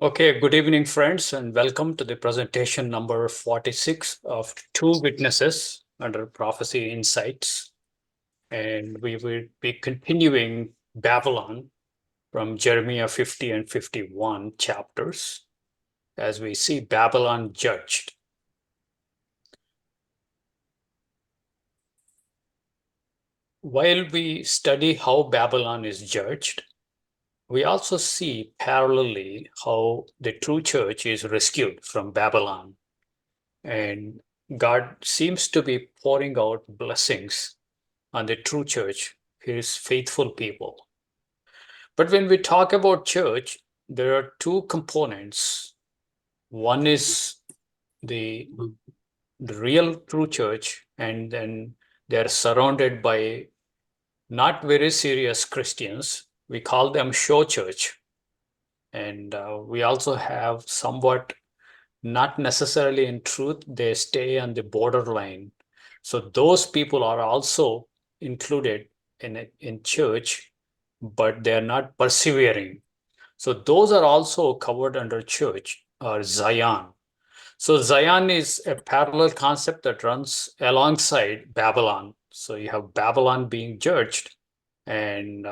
Okay, good evening, friends, and welcome to the presentation number 46 of Two Witnesses under Prophecy Insights. And we will be continuing Babylon from Jeremiah 50 and 51 chapters as we see Babylon judged. While we study how Babylon is judged, we also see parallelly how the true church is rescued from Babylon. And God seems to be pouring out blessings on the true church, his faithful people. But when we talk about church, there are two components. One is the, the real true church, and then they're surrounded by not very serious Christians. We call them show church. And we also have somewhat, not necessarily in truth, they stay on the borderline. So those people are also included in church, but they're not persevering. So those are also covered under church or Zion. So Zion is a parallel concept that runs alongside Babylon. So you have Babylon being judged and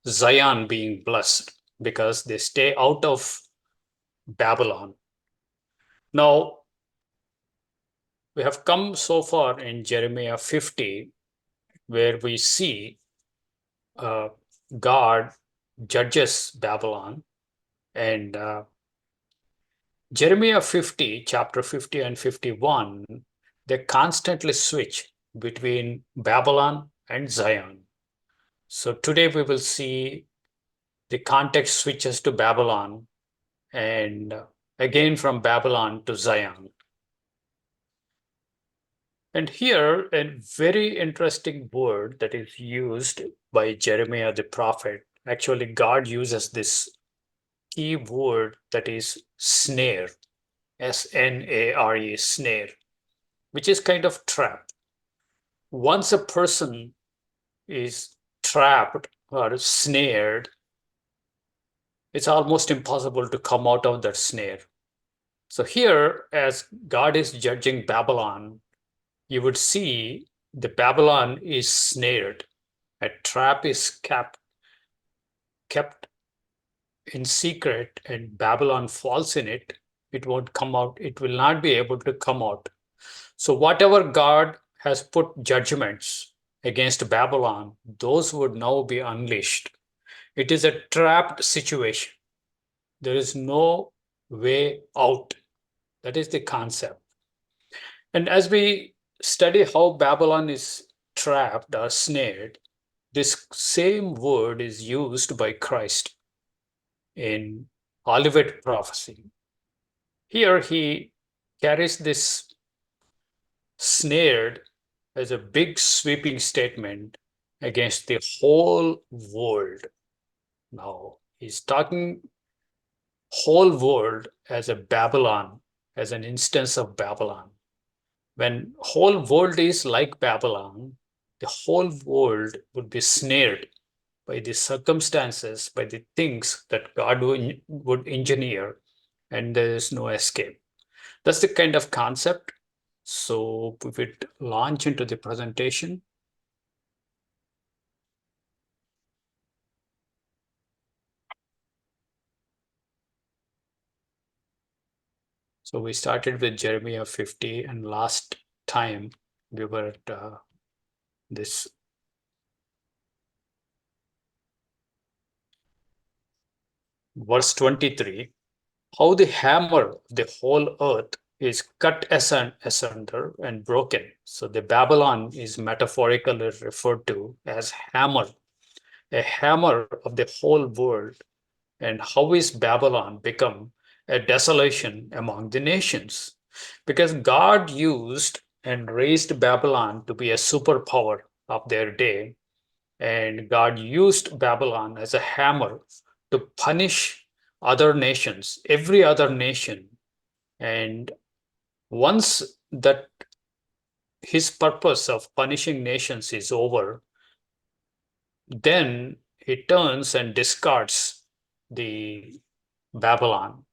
Zion being blessed because they stay out of Babylon. Now, we have come so far in Jeremiah 50, where we see uh, God judges Babylon. And Jeremiah 50, chapter 50 and 51, they constantly switch between Babylon and Zion. So today we will see the context switches to Babylon and again from Babylon to Zion. And here, a very interesting word that is used by Jeremiah the prophet. Actually, God uses this key word that is snare, S-N-A-R-E, snare, which is kind of trap. Once a person is trapped or snared, it's almost impossible to come out of that snare. So here, as God is judging Babylon, you would see the Babylon is snared. A trap is kept in secret and Babylon falls in it. It won't come out. It will not be able to come out. So whatever God has put judgments against Babylon, those would now be unleashed. It is a trapped situation. There is no way out. That is the concept. And as we study how Babylon is trapped or snared, this same word is used by Christ in Olivet prophecy. Here he carries this snared as a big sweeping statement against the whole world. Now he's talking whole world as a Babylon, as an instance of Babylon. When whole world is like Babylon, the whole world would be snared by the circumstances, by the things that God would engineer, and there is no escape. That's the kind of concept. So we would launch into the presentation. So we started with Jeremiah 50, and last time we were at this verse 23, how the hammer of the whole earth is cut asunder and broken. So the Babylon is metaphorically referred to as hammer, a hammer of the whole world. And how is Babylon become a desolation among the nations? Because God used and raised Babylon to be a superpower of their day. And God used Babylon as a hammer to punish other nations, every other nation. And once that his purpose of punishing nations is over, then he turns and discards the Babylon.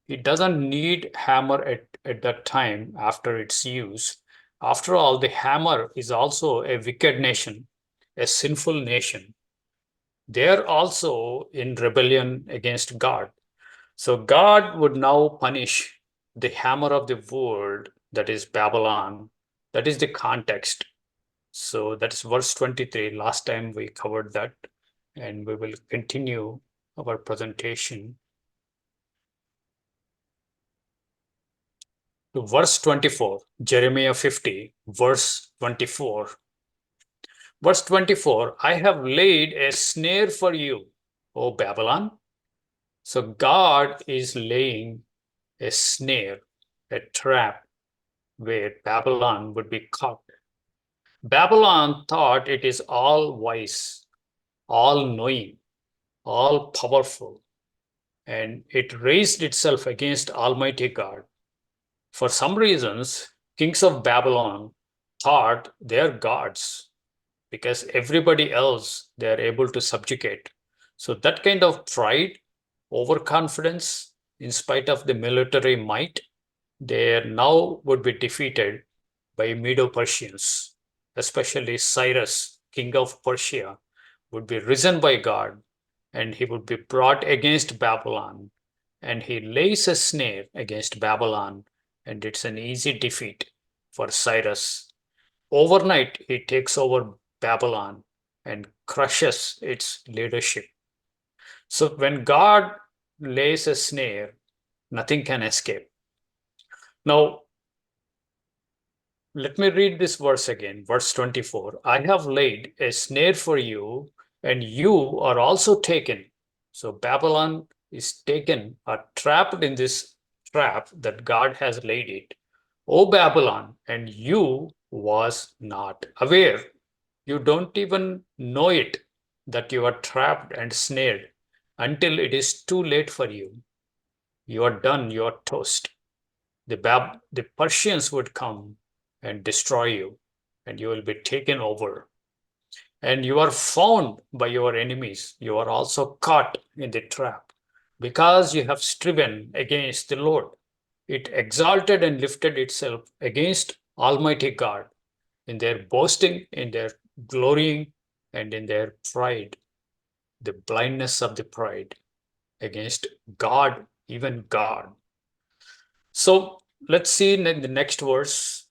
It doesn't need hammer at that time after its use. After all, the hammer is also a wicked nation, a sinful nation. They're also in rebellion against God. So God would now punish the hammer of the world, that is Babylon. That is the context. So that is verse 23. Last time we covered that, and we will continue our presentation to verse 24, Jeremiah 50, verse 24. Verse 24, I have laid a snare for you, O Babylon. So God is laying a snare, a trap where Babylon would be caught. Babylon thought it is all wise, all knowing, all powerful, and it raised itself against Almighty God. For some reasons, kings of Babylon thought they're gods because everybody else they're able to subjugate. So that kind of pride, overconfidence, in spite of the military might, they now would be defeated by Medo-Persians, especially Cyrus, king of Persia, would be risen by God and he would be brought against Babylon. And he lays a snare against Babylon, and it's an easy defeat for Cyrus. Overnight, he takes over Babylon and crushes its leadership. So when God lays a snare, nothing can escape. Now, let me read this verse again, verse 24. I have laid a snare for you, and you are also taken. So Babylon is taken or trapped in this trap that God has laid it. O Babylon, and you was not aware. You don't even know it that you are trapped and snared until it is too late for you. You are done, you are toast. The Persians would come and destroy you, and you will be taken over. And you are found by your enemies. You are also caught in the trap because you have striven against the Lord. It exalted and lifted itself against Almighty God in their boasting, in their glorying, and in their pride, the blindness of the pride against God, even God. So let's see in the next verse.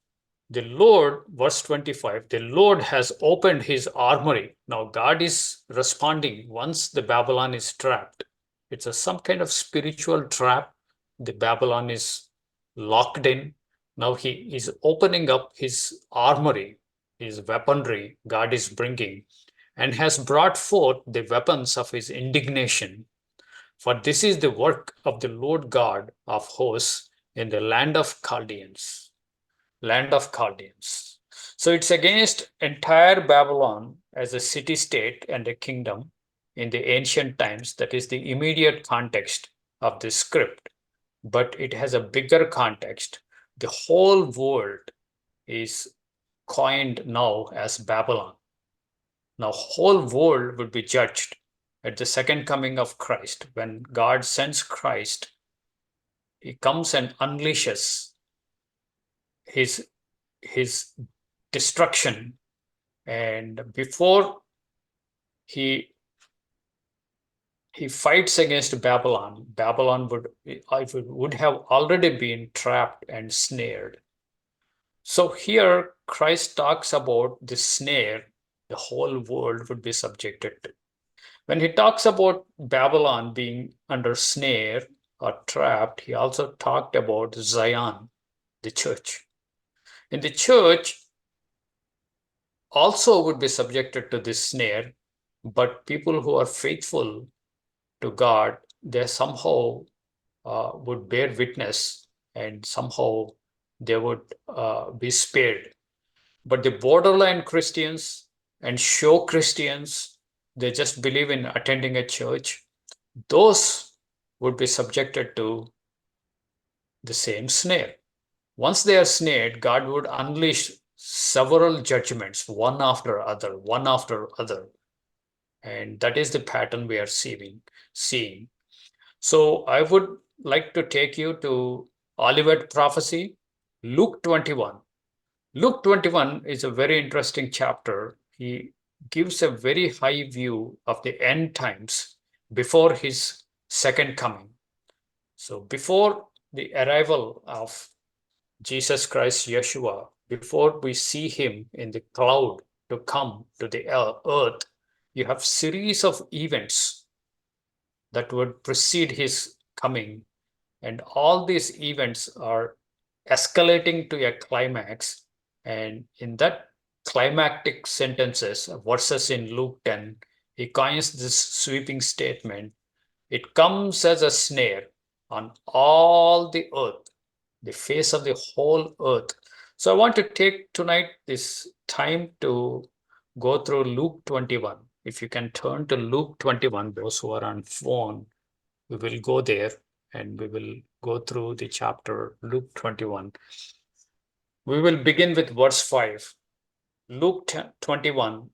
The Lord, verse 25, the Lord has opened his armory. Now God is responding once the Babylon is trapped. It's some kind of spiritual trap. The Babylon is locked in. Now he is opening up his armory, his weaponry God is bringing, and has brought forth the weapons of his indignation. For this is the work of the Lord God of hosts in the land of Chaldeans. Land of Chaldeans. So it's against entire Babylon as a city state and a kingdom in the ancient times. That is the immediate context of this script. But it has a bigger context. The whole world is coined now as Babylon. Now, whole world will be judged at the second coming of Christ. When God sends Christ, he comes and unleashes his his destruction, and before he fights against Babylon would have already been trapped and snared. So here Christ talks about the snare the whole world would be subjected to. When he talks about Babylon being under snare or trapped, he also talked about Zion, the church. In the church, also would be subjected to this snare, but people who are faithful to God, they somehow would bear witness and somehow they would be spared. But the borderline Christians and show Christians, they just believe in attending a church, those would be subjected to the same snare. Once they are snared, God would unleash several judgments, one after other, one after other. And that is the pattern we are seeing. So I would like to take you to Olivet prophecy, Luke 21. Luke 21 is a very interesting chapter. He gives a very high view of the end times before his second coming. So, before the arrival of Jesus Christ, Yeshua, before we see him in the cloud to come to the earth, you have series of events that would precede his coming, and all these events are escalating to a climax. And in that climactic sentences, verses in Luke 10, he coins this sweeping statement: it comes as a snare on all the earth, the face of the whole earth. So I want to take tonight this time to go through Luke 21. If you can turn to Luke 21, those who are on phone, we will go there and we will go through the chapter Luke 21. We will begin with verse 5. Luke 21,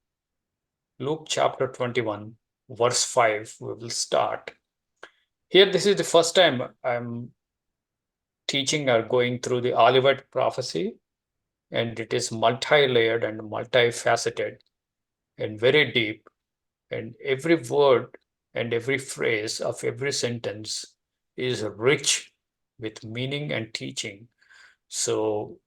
Luke chapter 21, verse 5, we will start. Here, this is the first time I'm teaching or going through the Olivet prophecy, and it is multi-layered and multifaceted and very deep, and every word and every phrase of every sentence is rich with meaning and teaching. So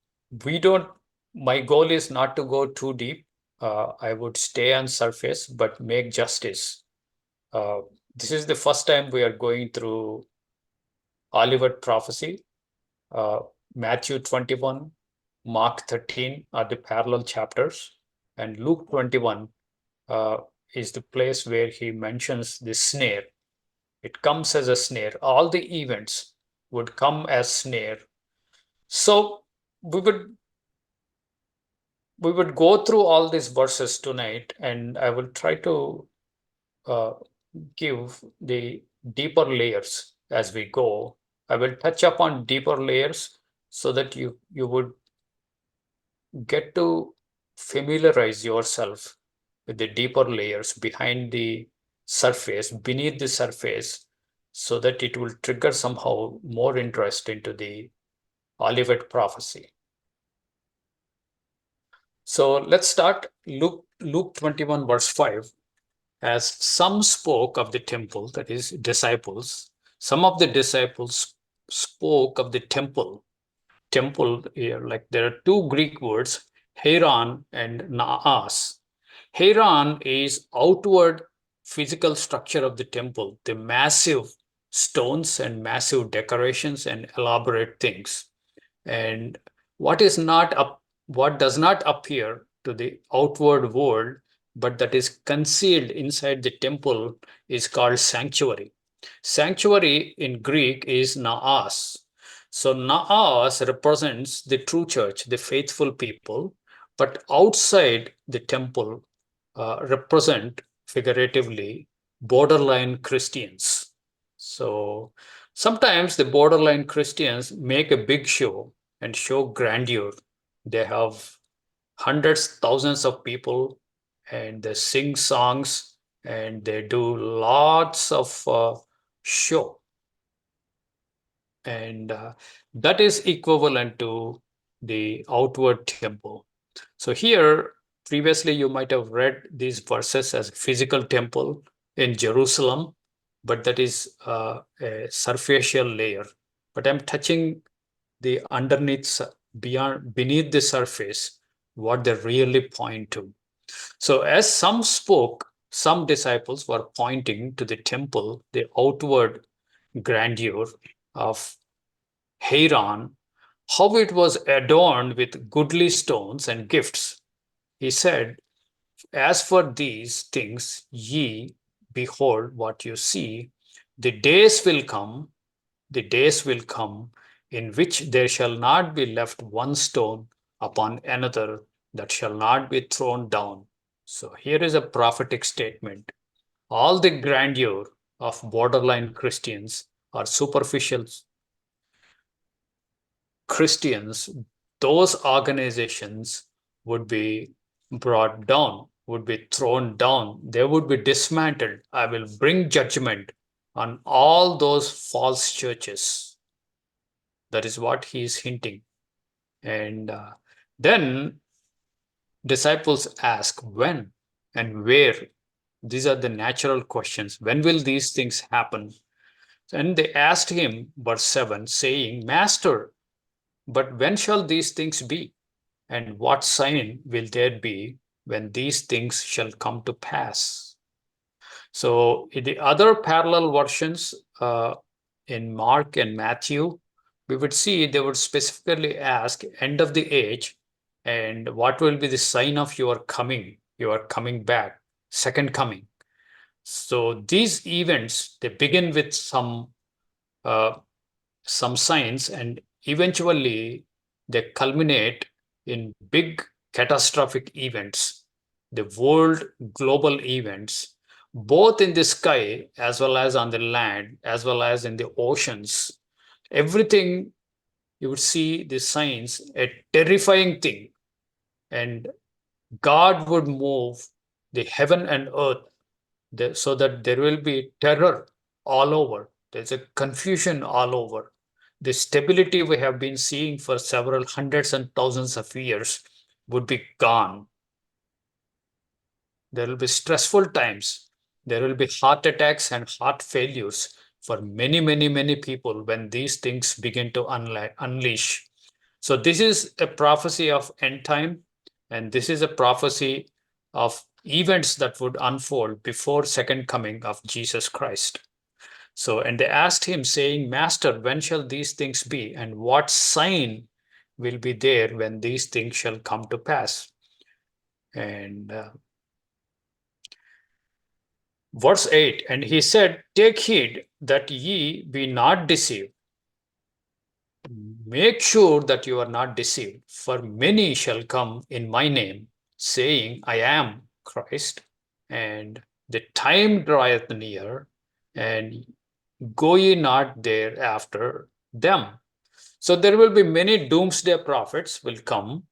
my goal is not to go too deep. I would stay on surface but make justice. uh, this is the first time we are going through Olivet prophecy. uh, Matthew 21, Mark 13 are the parallel chapters, and Luke 21 uh, is the place where he mentions the snare. It comes as a snare. All the events would come as snare. So we would we would go through all these verses tonight, and I will try to uh, give the deeper layers as we go. I will touch upon deeper layers so that you would get to familiarize yourself with the deeper layers behind the surface, beneath the surface, so that it will trigger somehow more interest into the Olivet prophecy. So let's start Luke 21, verse 5. As some spoke of the temple, that is, disciples, some of the disciples spoke of the temple. Temple here, like there are two Greek words, Heron and Naas. Heron is outward physical structure of the temple, the massive stones and massive decorations and elaborate things. And what is not up, what does not appear to the outward world, but that is concealed inside the temple, is called sanctuary. Sanctuary in Greek is naos. So naos represents the true church, the faithful people, but outside the temple represent figuratively borderline Christians. So sometimes the borderline Christians make a big show and show grandeur. They have hundreds, thousands of people, and they sing songs and they do lots of show. And that is equivalent to the outward temple. So here, previously you might have read these verses as physical temple in Jerusalem, but that is a superficial layer. But I'm touching the underneath, beneath the surface, what they really point to. So as some spoke, some disciples were pointing to the temple, the outward grandeur of Haran, how it was adorned with goodly stones and gifts. He said, as for these things, ye behold what you see, the days will come, the days will come in which there shall not be left one stone upon another that shall not be thrown down. So here is a prophetic statement. All the grandeur of borderline Christians or superficial Christians, those organizations would be brought down, would be thrown down, they would be dismantled. I will bring judgment on all those false churches. That is what he is hinting. And then disciples ask when and where. These are the natural questions. When will these things happen? And they asked him, verse 7, saying, Master, but when shall these things be? And what sign will there be when these things shall come to pass? So, in the other parallel versions in Mark and Matthew, we would see they would specifically ask, end of the age, and what will be the sign of your coming back, second coming. So these events, they begin with uh, some signs, and eventually they culminate in big catastrophic events, the world global events, both in the sky as well as on the land, as well as in the oceans. Everything you would see the signs, a terrifying thing, and God would move the heaven and earth so that there will be terror all over. There's a confusion all over. The stability we have been seeing for several hundreds and thousands of years would be gone. There will be stressful times. There will be heart attacks and heart failures for many, many, many people when these things begin to unleash. So, this is a prophecy of end time, and this is a prophecy of events that would unfold before second coming of Jesus Christ. So, and they asked him, saying, Master, when shall these things be? And what sign will be there when these things shall come to pass? And verse 8, and he said, Take heed that ye be not deceived. Make sure that you are not deceived, for many shall come in my name, saying, I am Christ, and the time draweth near, and go ye not there after them. So there will be many doomsday prophets will come,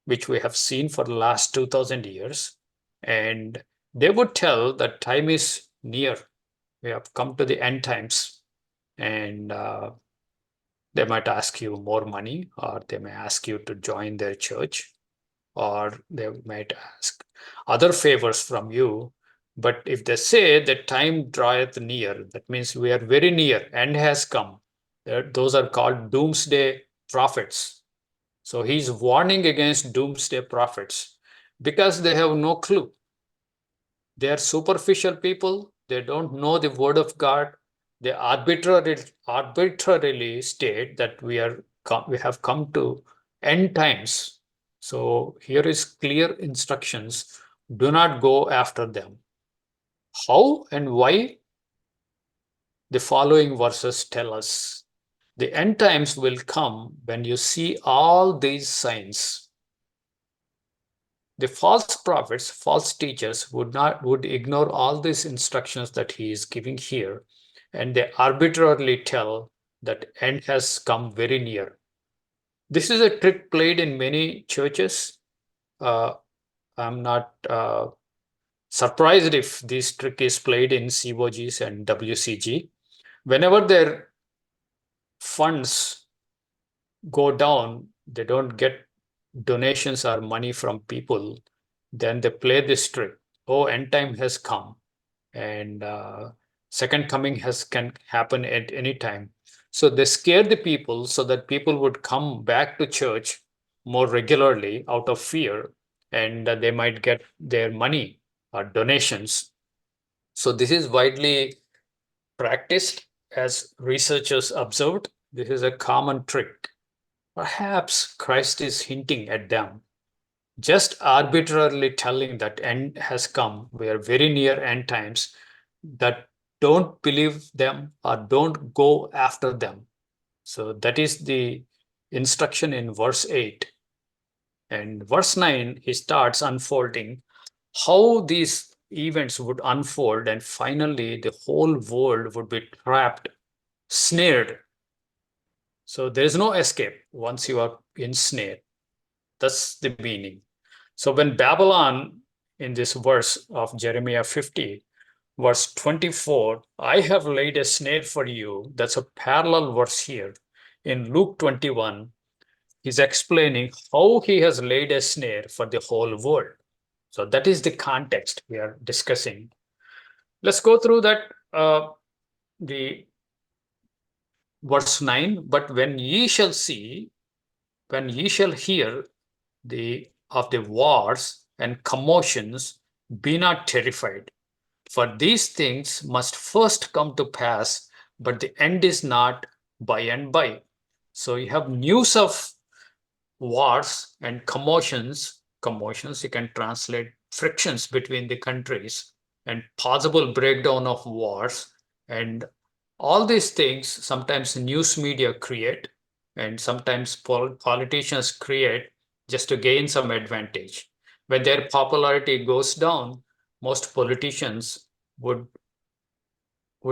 which we have seen for the last 2000 years, and they would tell that time is near. We have come to the end times, and they might ask you more money, or they may ask you to join their church, or they might ask other favors from you. But if they say the time draweth near, that means we are very near, end has come. Those are called doomsday prophets. So he's warning against doomsday prophets because they have no clue. They are superficial people. They don't know the word of God. They arbitrarily state that we have come to end times. So here is clear instructions. Do not go after them. How and why? The following verses tell us. The end times will come when you see all these signs. The false prophets, false teachers would ignore all these instructions that he is giving here, and they arbitrarily tell that end has come very near. This is a trick played in many churches. I'm not surprised if this trick is played in COGs and WCG. Whenever their funds go down, they don't get donations or money from people, then they play this trick. Oh, end time has come, and second coming can happen at any time. So they scare the people so that people would come back to church more regularly out of fear, and they might get their money or donations. So this is widely practiced, as researchers observed. This is a common trick. Perhaps Christ is hinting at them, just arbitrarily telling that end has come. We are very near end times, that don't believe them or don't go after them. So that is the instruction in verse 8. And verse 9, he starts unfolding how these events would unfold, and finally the whole world would be trapped, snared. So there is no escape once you are ensnared. That's the meaning. So when Babylon, in this verse of Jeremiah 50, verse 24, I have laid a snare for you. That's a parallel verse here. In Luke 21, he's explaining how he has laid a snare for the whole world. So that is the context we are discussing. Let's go through that. The verse 9, but when ye shall hear the wars and commotions, be not terrified. For these things must first come to pass, but the end is not by and by. So you have news of wars and commotions. Commotions, you can translate frictions between the countries and possible breakdown of wars. And all these things sometimes news media create and sometimes politicians create just to gain some advantage. When their popularity goes down, most politicians would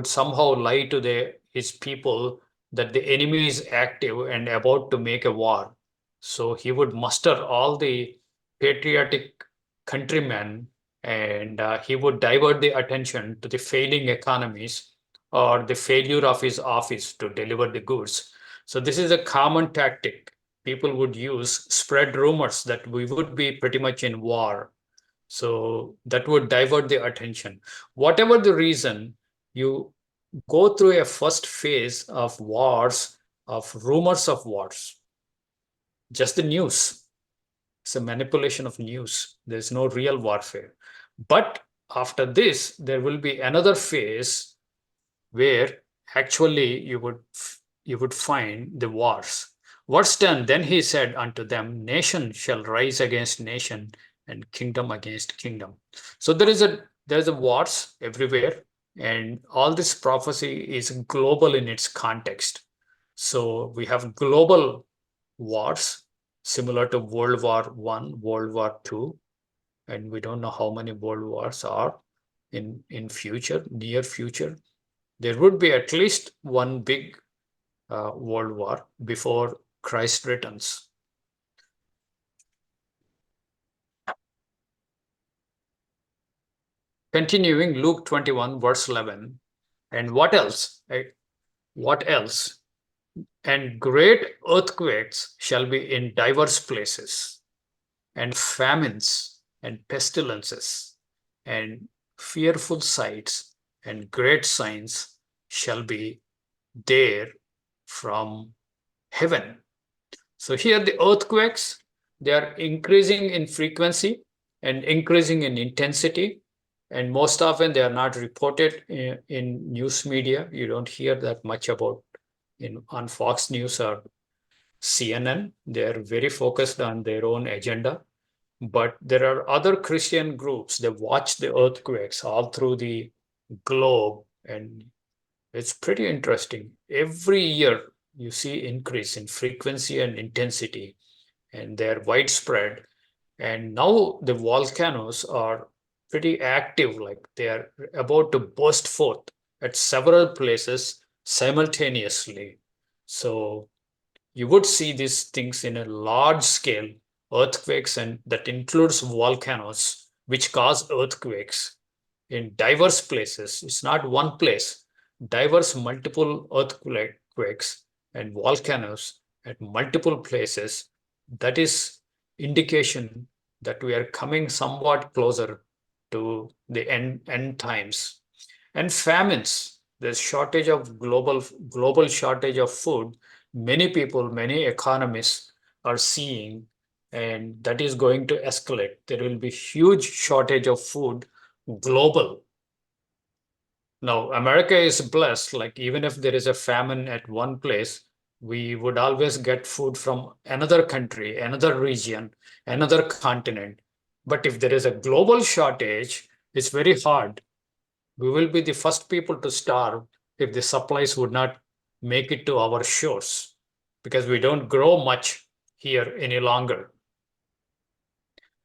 somehow lie to his people that the enemy is active and about to make a war. So he would muster all the patriotic countrymen and he would divert the attention to the failing economies or the failure of his office to deliver the goods. So this is a common tactic people would use, spread rumors that we would be pretty much in war. So that would divert the attention. Whatever the reason, you go through a first phase of wars, of rumors of wars, just the news. It's a manipulation of news. There's no real warfare. But after this, there will be another phase where actually you would find the wars. Verse 10, then he said unto them, nation shall rise against nation and kingdom against kingdom. So there's a wars everywhere, and all this prophecy is global in its context. So we have global wars similar to World War One, World War Two, and we don't know how many world wars are in future, near future. There would be at least one big world war before Christ returns. Continuing Luke 21, verse 11. And what else? What else? And great earthquakes shall be in diverse places, and famines and pestilences, and fearful sights and great signs shall be there from heaven. So here the earthquakes, they are increasing in frequency and increasing in intensity. And most often they are not reported in news media. You don't hear that much about on Fox News or CNN. They are very focused on their own agenda. But there are other Christian groups that watch the earthquakes all through the globe, and it's pretty interesting. Every year you see increase in frequency and intensity, and they're widespread. And now the volcanoes are pretty active, like they are about to burst forth at several places simultaneously. So you would see these things in a large scale, earthquakes, and that includes volcanoes, which cause earthquakes in diverse places. It's not one place, diverse multiple earthquakes and volcanoes at multiple places. That is indication that we are coming somewhat closer to the end times. And famines, there's shortage of global shortage of food. Many people, many economists are seeing, and that is going to escalate. There will be huge shortage of food global. Now, America is blessed, like even if there is a famine at one place, we would always get food from another country, another region, another continent. But if there is a global shortage, it's very hard. We will be the first people to starve if the supplies would not make it to our shores because we don't grow much here any longer.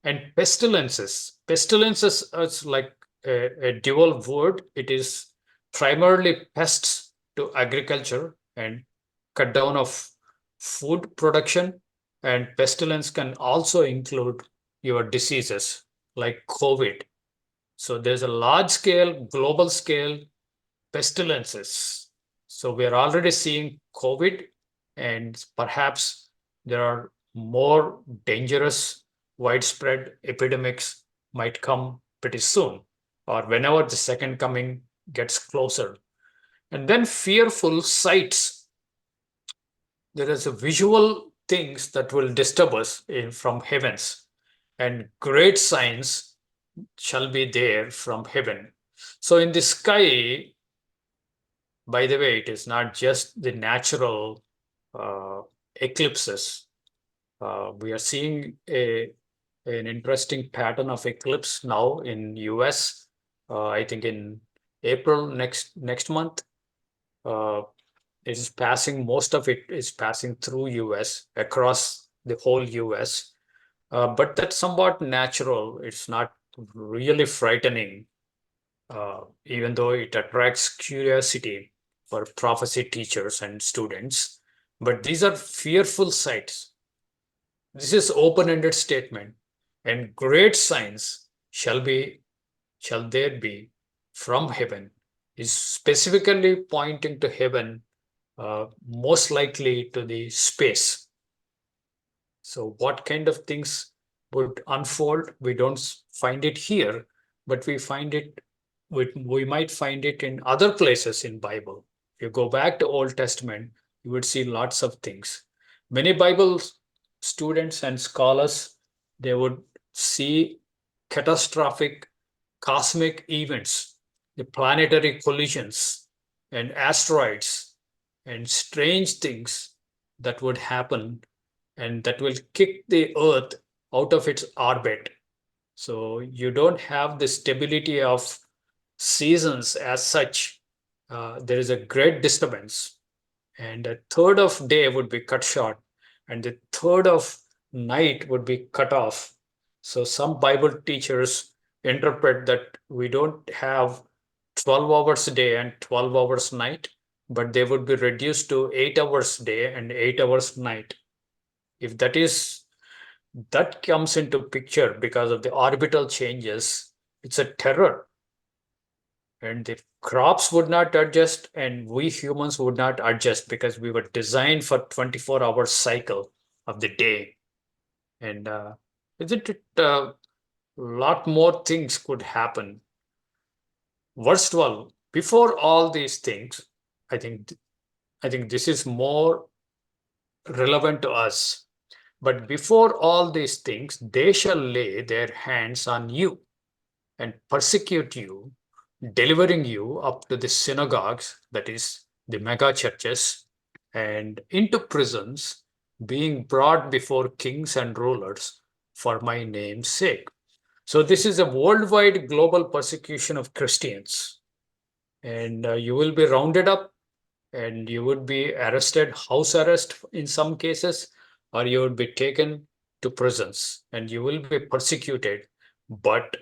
And pestilences is like a dual word. It is primarily pests to agriculture and cut down of food production. And pestilence can also include your diseases like COVID. So there's a large scale, global scale pestilences. So we are already seeing COVID, and perhaps there are more dangerous, widespread epidemics might come pretty soon, or whenever the second coming gets closer. And then fearful sights. There is a visual things that will disturb us from heavens, and great signs shall be there from heaven. So in the sky, by the way, it is not just the natural uh, eclipses. We are seeing an interesting pattern of eclipse now in US. I think in April next month, uh, it is passing. Most of it is passing through US across the whole US. But that's somewhat natural. It's not really frightening, even though it attracts curiosity for prophecy teachers and students. But these are fearful sights. This is open-ended statement, and great signs shall there be from heaven, is specifically pointing to heaven, most likely to the space. So what kind of things would unfold? We don't find it here, but we might find it in other places in Bible. If you go back to Old Testament, you would see lots of things. Many Bible students and scholars, they would see catastrophic cosmic events, the planetary collisions and asteroids and strange things that would happen and that will kick the earth out of its orbit. So you don't have the stability of seasons as such. There is a great disturbance, and a third of day would be cut short, and the third of night would be cut off. So some Bible teachers interpret that we don't have 12 hours a day and 12 hours night, but they would be reduced to 8 hours day and 8 hours night. If that comes into picture because of the orbital changes, it's a terror. And the crops would not adjust, and we humans would not adjust because we were designed for 24-hour cycle of the day. And isn't it a lot more things could happen? Verse 12, before all these things, I think I think this is more relevant to us. But before all these things, they shall lay their hands on you and persecute you, delivering you up to the synagogues, that is, the mega churches, and into prisons, being brought before kings and rulers for my name's sake. So, this is a worldwide global persecution of Christians, and you will be rounded up and you would be arrested, house arrest in some cases, or you would be taken to prisons and you will be persecuted. But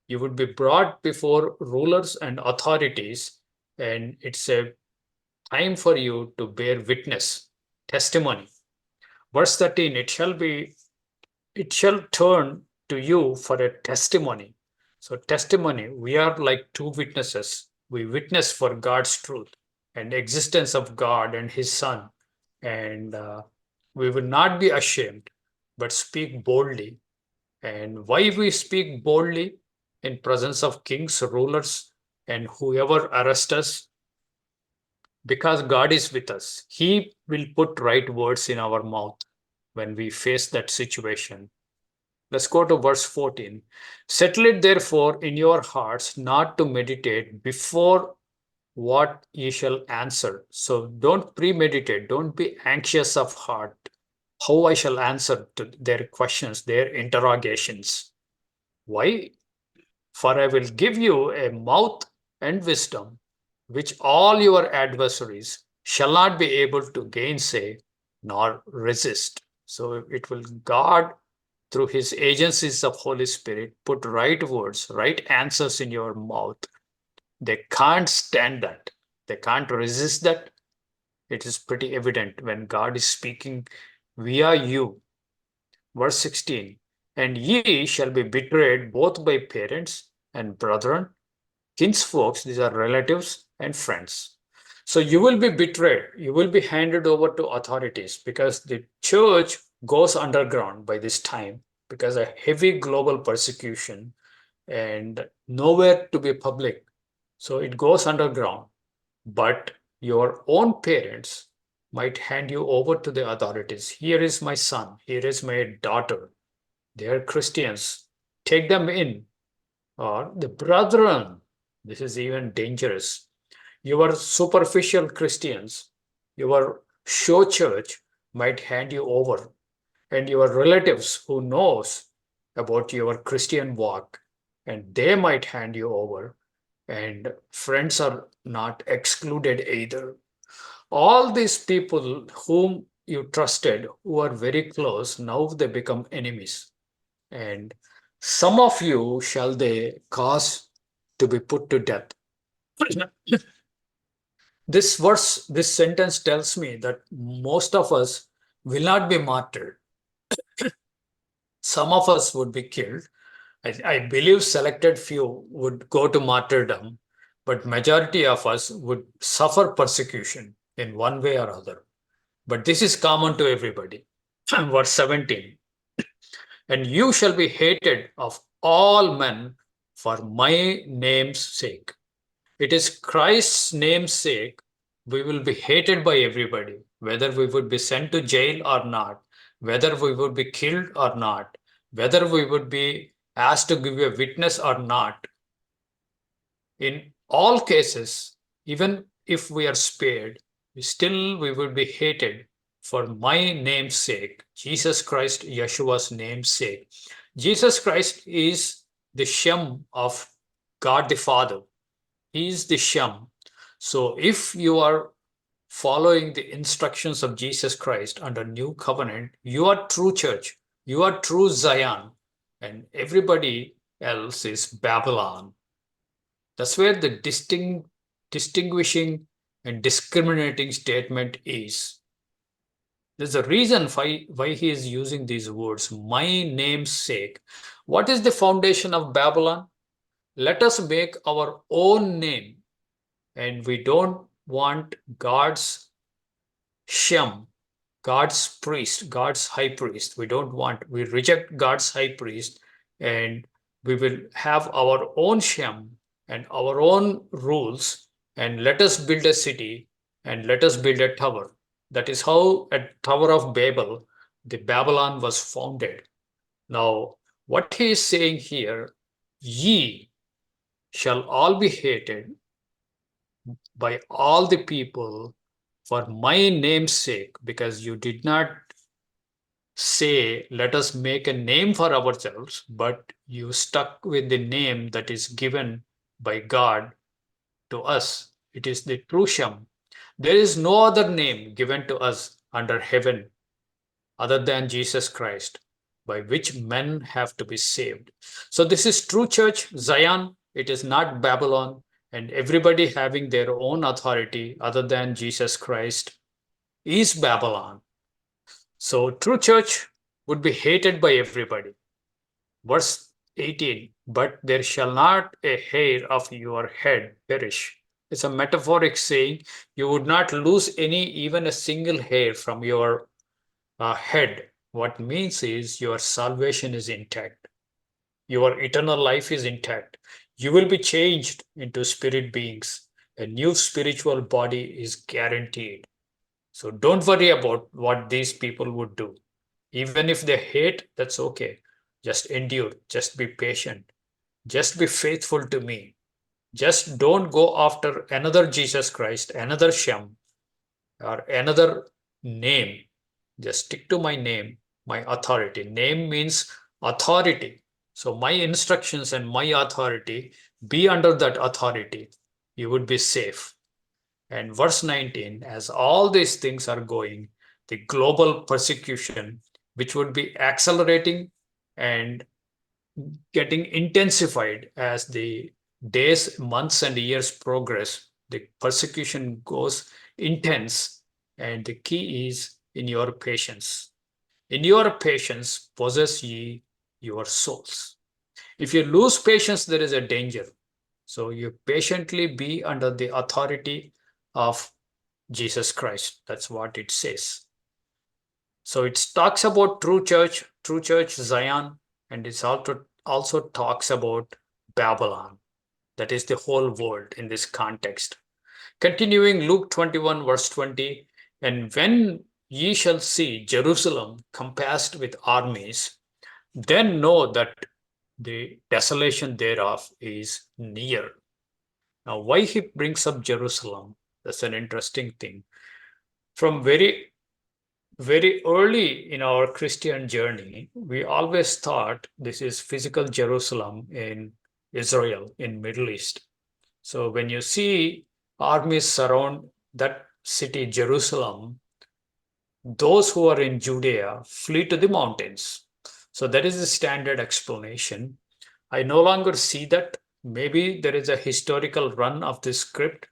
you would be brought before rulers and authorities, and it's a time for you to bear witness, testimony. Verse 13, it shall turn to you for a testimony. So, testimony, we are like two witnesses. We witness for God's truth and existence of God and His Son. And we will not be ashamed, but speak boldly. And why we speak boldly in presence of kings, rulers, and whoever arrest us? Because God is with us. He will put right words in our mouth when we face that situation. Let's go to verse 14. Settle it therefore in your hearts not to meditate before what ye shall answer. So don't premeditate, don't be anxious of heart, how I shall answer to their questions, their interrogations. Why? For I will give you a mouth and wisdom, which all your adversaries shall not be able to gainsay nor resist. So it will guard through his agencies of Holy Spirit, put right words, right answers in your mouth. They can't stand that. They can't resist that. It is pretty evident when God is speaking via you. Verse 16, and ye shall be betrayed both by parents and brethren, kinsfolks, these are relatives and friends. So you will be betrayed, you will be handed over to authorities because the church goes underground by this time because a heavy global persecution and nowhere to be public. So it goes underground. But your own parents might hand you over to the authorities. Here is my son, here is my daughter. They are Christians. Take them in. Or the brethren. This is even dangerous. Your superficial Christians, your show church might hand you over, and your relatives who knows about your Christian walk, and they might hand you over, and friends are not excluded either. All these people whom you trusted, who are very close, now they become enemies. And some of you shall they cause to be put to death. This verse, this sentence tells me that most of us will not be martyred. Some of us would be killed. I believe selected few would go to martyrdom, but majority of us would suffer persecution in one way or other. But this is common to everybody. Verse 17, and you shall be hated of all men for my name's sake. It is Christ's name's sake we will be hated by everybody, whether we would be sent to jail or not, whether we would be killed or not, whether we would be asked to give a witness or not. In all cases, even if we are spared, still we will be hated for my name's sake, Jesus Christ, Yeshua's name's sake. Jesus Christ is the Shem of God the Father. He is the Shem. So if you are following the instructions of Jesus Christ under new covenant, you are true church, you are true Zion, and everybody else is Babylon. That's where the distinguishing and discriminating statement is. There's a reason why he is using these words, my name's sake. What is the foundation of Babylon? Let us make our own name, and we don't want God's Shem, God's priest, God's high priest. We reject God's high priest, and we will have our own Shem and our own rules, and let us build a city and let us build a tower. That is how at Tower of Babel, the Babylon was founded. Now, what he is saying here, ye shall all be hated by all the people for my name's sake, because you did not say, let us make a name for ourselves, but you stuck with the name that is given by God to us. It is the true Shem. There is no other name given to us under heaven other than Jesus Christ, by which men have to be saved. So, this is true church, Zion. It is not Babylon, and everybody having their own authority other than Jesus Christ is Babylon. So, true church would be hated by everybody. Verse 18, but there shall not a hair of your head perish. It's a metaphoric saying you would not lose any, even a single hair from your head. What means is your salvation is intact, your eternal life is intact. You will be changed into spirit beings. A new spiritual body is guaranteed. So don't worry about what these people would do. Even if they hate, that's okay. Just endure, just be patient, just be faithful to me. Just don't go after another Jesus Christ, another Shem, or another name. Just stick to my name, my authority. Name means authority. So my instructions and my authority, be under that authority. You would be safe. And verse 19, as all these things are going, the global persecution, which would be accelerating and getting intensified as the days, months, and years progress, the persecution goes intense. And the key is in your patience. In your patience, possess ye your souls. If you lose patience, there is a danger. So you patiently be under the authority of Jesus Christ. That's what it says. So it talks about true church Zion, and it also talks about Babylon. That is the whole world in this context. Continuing Luke 21, verse 20, and when ye shall see Jerusalem compassed with armies, then know that the desolation thereof is near. Now, why he brings up Jerusalem? That's an interesting thing. From very early in our Christian journey, we always thought this is physical Jerusalem in Israel, in Middle East. So when you see armies surround that city, Jerusalem, those who are in Judea flee to the mountains. So that is the standard explanation. I no longer see that. Maybe there is a historical run of this script,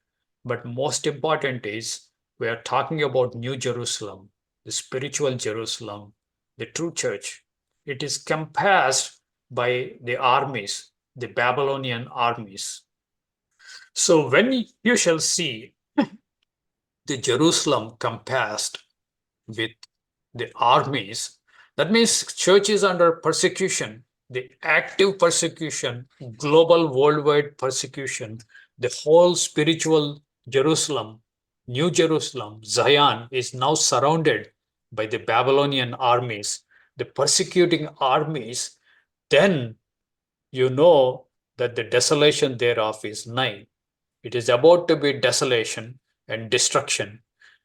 but most important is we are talking about New Jerusalem, the spiritual Jerusalem, the true church. It is compassed by the armies, the Babylonian armies. So when you shall see the Jerusalem compassed with the armies, that means church is under persecution, the active persecution, global worldwide persecution, the whole spiritual Jerusalem, New Jerusalem, Zion is now surrounded by the Babylonian armies, the persecuting armies. Then you know that the desolation thereof is nigh. It is about to be desolation and destruction.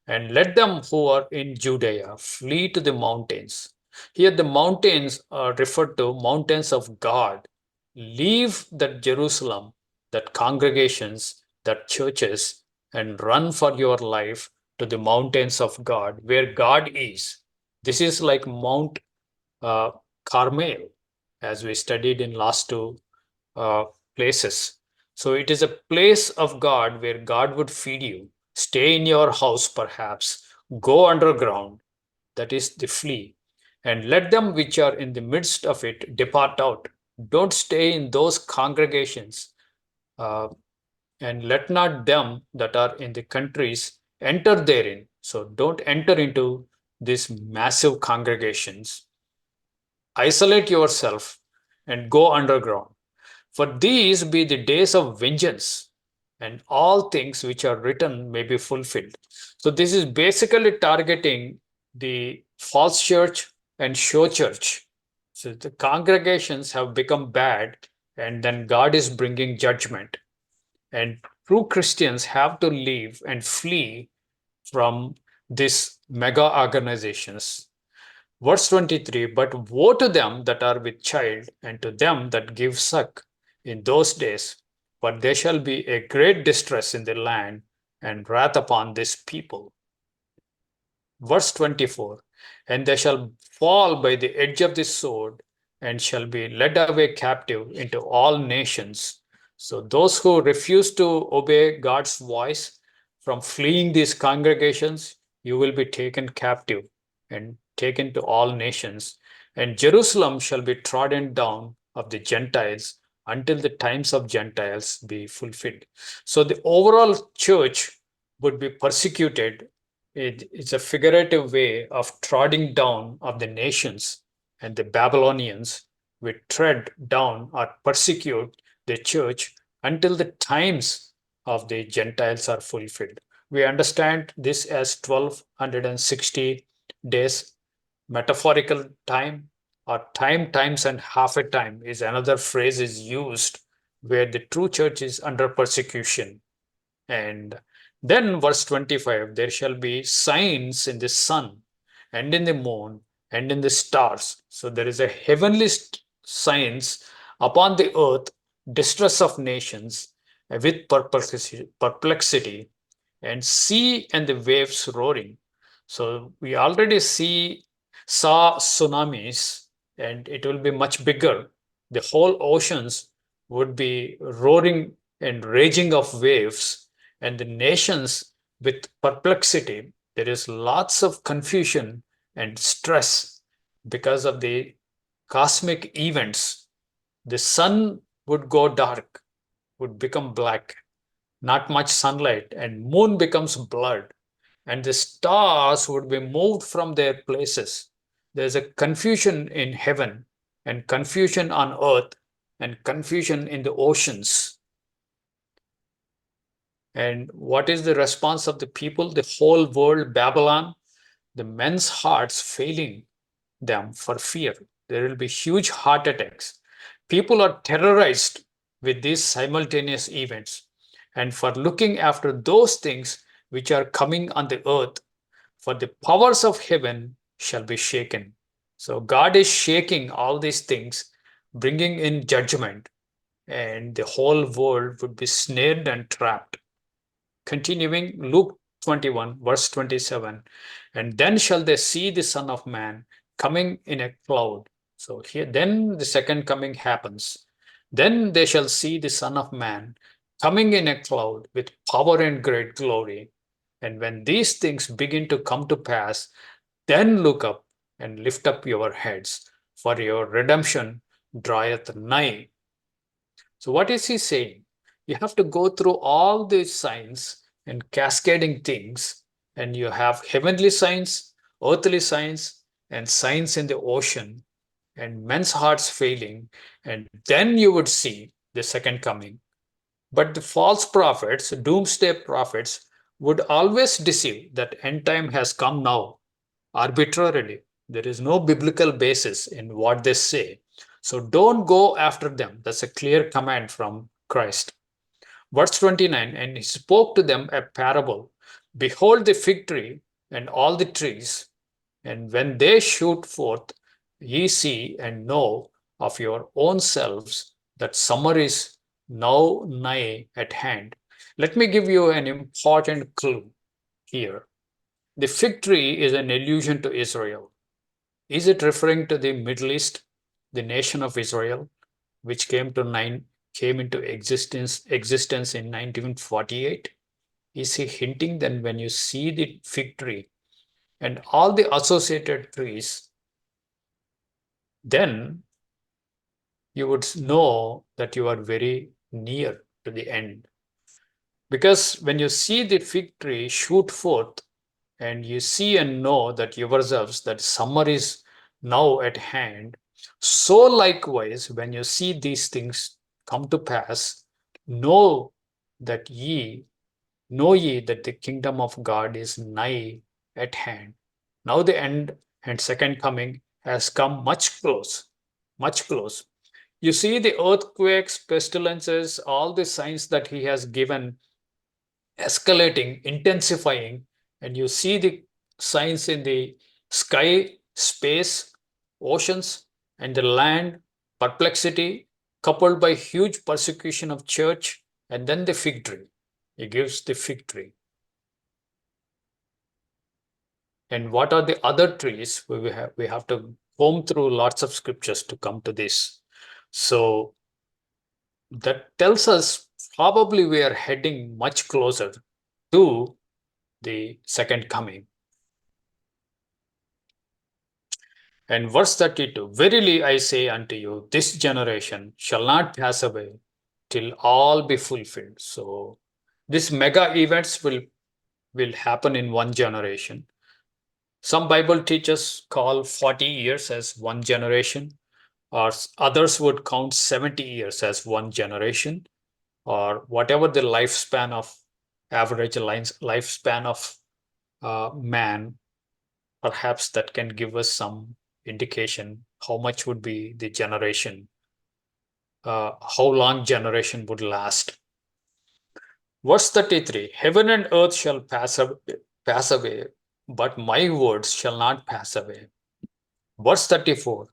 And let them who are in Judea flee to the mountains. Here, the mountains are referred to mountains of God. Leave that Jerusalem, that congregations, that churches, and run for your life to the mountains of God, where God is. This is like Mount uh, Carmel, as we studied in last two uh, places. So it is a place of God where God would feed you. Stay in your house, perhaps. Go underground. That is the flee. And let them which are in the midst of it depart out. Don't stay in those congregations. Uh, and let not them that are in the countries enter therein. So don't enter into these massive congregations. Isolate yourself and go underground. For these be the days of vengeance, and all things which are written may be fulfilled. So, this is basically targeting the false church and show church. So, the congregations have become bad, and then God is bringing judgment. And true Christians have to leave and flee from these mega organizations. Verse 23, but woe to them that are with child, and to them that give suck in those days, for there shall be a great distress in the land, and wrath upon this people. Verse 24, and they shall fall by the edge of the sword, and shall be led away captive into all nations. So those who refuse to obey God's voice from fleeing these congregations, you will be taken captive and taken to all nations. And Jerusalem shall be trodden down of the Gentiles until the times of Gentiles be fulfilled. So the overall church would be persecuted. It's a figurative way of trodding down of the nations, and the Babylonians will tread down or persecute the church until the times of the Gentiles are fulfilled. We understand this as 1260 days metaphorical time, or time times and half a time is another phrase is used where the true church is under persecution. And then, verse 25, there shall be signs in the sun and in the moon and in the stars. So, there is a heavenly signs upon the earth, distress of nations with perplexity, and sea and the waves roaring. So, we already saw tsunamis, and it will be much bigger. The whole oceans would be roaring and raging of waves, and the nations with perplexity. There is lots of confusion and stress because of the cosmic events. The sun would go dark, would become black, not much sunlight, and moon becomes blood, and the stars would be moved from their places. There's a confusion in heaven, and confusion on earth, and confusion in the oceans. And what is the response of the people? The whole world, Babylon, the men's hearts failing them for fear. There will be huge heart attacks. People are terrorized with these simultaneous events. And for looking after those things which are coming on the earth, for the powers of heaven shall be shaken. So God is shaking all these things, bringing in judgment, and the whole world would be snared and trapped. Continuing, Luke 21, verse 27, and then shall they see the Son of Man coming in a cloud. So here, then the second coming happens. Then they shall see the Son of Man coming in a cloud with power and great glory. And when these things begin to come to pass, then look up and lift up your heads, for your redemption draweth nigh. So, what is he saying? You have to go through all these signs and cascading things, and you have heavenly signs, earthly signs, and signs in the ocean, and men's hearts failing, and then you would see the second coming. But the false prophets, doomsday prophets, would always deceive that end time has come now arbitrarily. There is no biblical basis in what they say. So don't go after them. That's a clear command from Christ. Verse 29, and he spoke to them a parable. Behold the fig tree and all the trees, and when they shoot forth, ye see and know of your own selves that summer is now nigh at hand. Let me give you an important clue here. The fig tree is an allusion to Israel. Is it referring to the Middle East, the nation of Israel, which came into existence in 1948? Is he hinting that when you see the fig tree and all the associated trees, then you would know that you are very near to the end? Because when you see the fig tree shoot forth, and you see and know that yourselves that summer is now at hand, so likewise when you see these things come to pass, know that ye that the kingdom of God is nigh at hand. Now the end and second coming has come much close, much close. You see the earthquakes, pestilences, all the signs that he has given escalating, intensifying, and you see the signs in the sky, space, oceans, and the land, perplexity, coupled by huge persecution of church, and then the fig tree. He gives the fig tree. And what are the other trees? We have to comb through lots of scriptures to come to this. So that tells us probably we are heading much closer to the second coming. And verse 32, verily I say unto you, this generation shall not pass away till all be fulfilled. So these mega events will happen in one generation. Some Bible teachers call 40 years as one generation, or others would count 70 years as one generation, or whatever the lifespan of average lifespan of man. Perhaps that can give us some indication how much would be the generation, how long generation would last. Verse 33, heaven and earth shall pass away, but my words shall not pass away. Verse 34,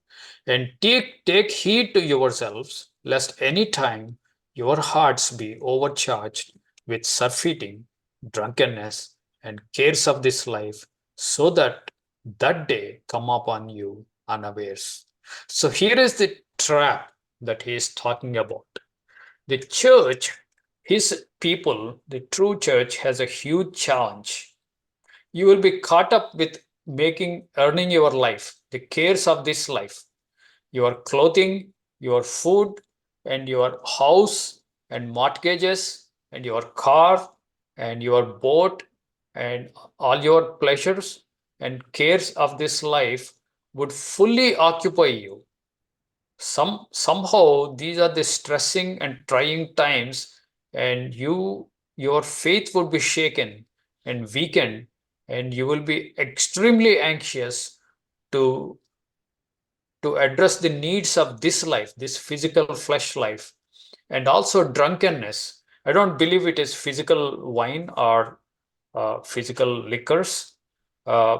and take heed to yourselves, lest any time your hearts be overcharged with surfeiting, drunkenness, and cares of this life, so that that day come upon you unawares. So here is the trap that he is talking about. The church, his people, the true church has a huge challenge. You will be caught up with earning your life, the cares of this life, your clothing, your food and your house and mortgages and your car and your boat and all your pleasures and cares of this life would fully occupy you. Somehow these are the stressing and trying times, and your faith would be shaken and weakened, and you will be extremely anxious to address the needs of this life, this physical flesh life. And also drunkenness. I don't believe it is physical wine or physical liquors, uh,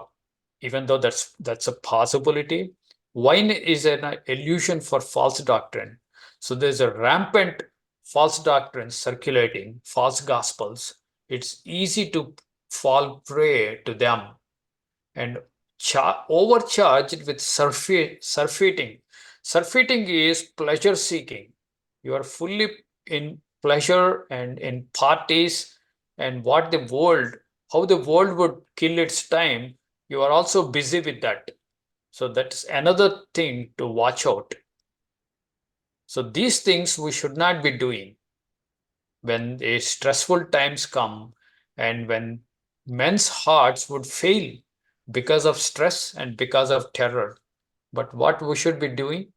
even though that's a possibility. Wine is an illusion for false doctrine. So there's a rampant false doctrine circulating, false gospels. It's easy to fall prey to them and overcharged with surfeiting. Surfeiting is pleasure seeking. You are fully in pleasure and in parties and how the world would kill its time. You are also busy with that. So that's another thing to watch out. So these things we should not be doing when a stressful times come and when men's hearts would fail because of stress and because of terror. But what we should be doing?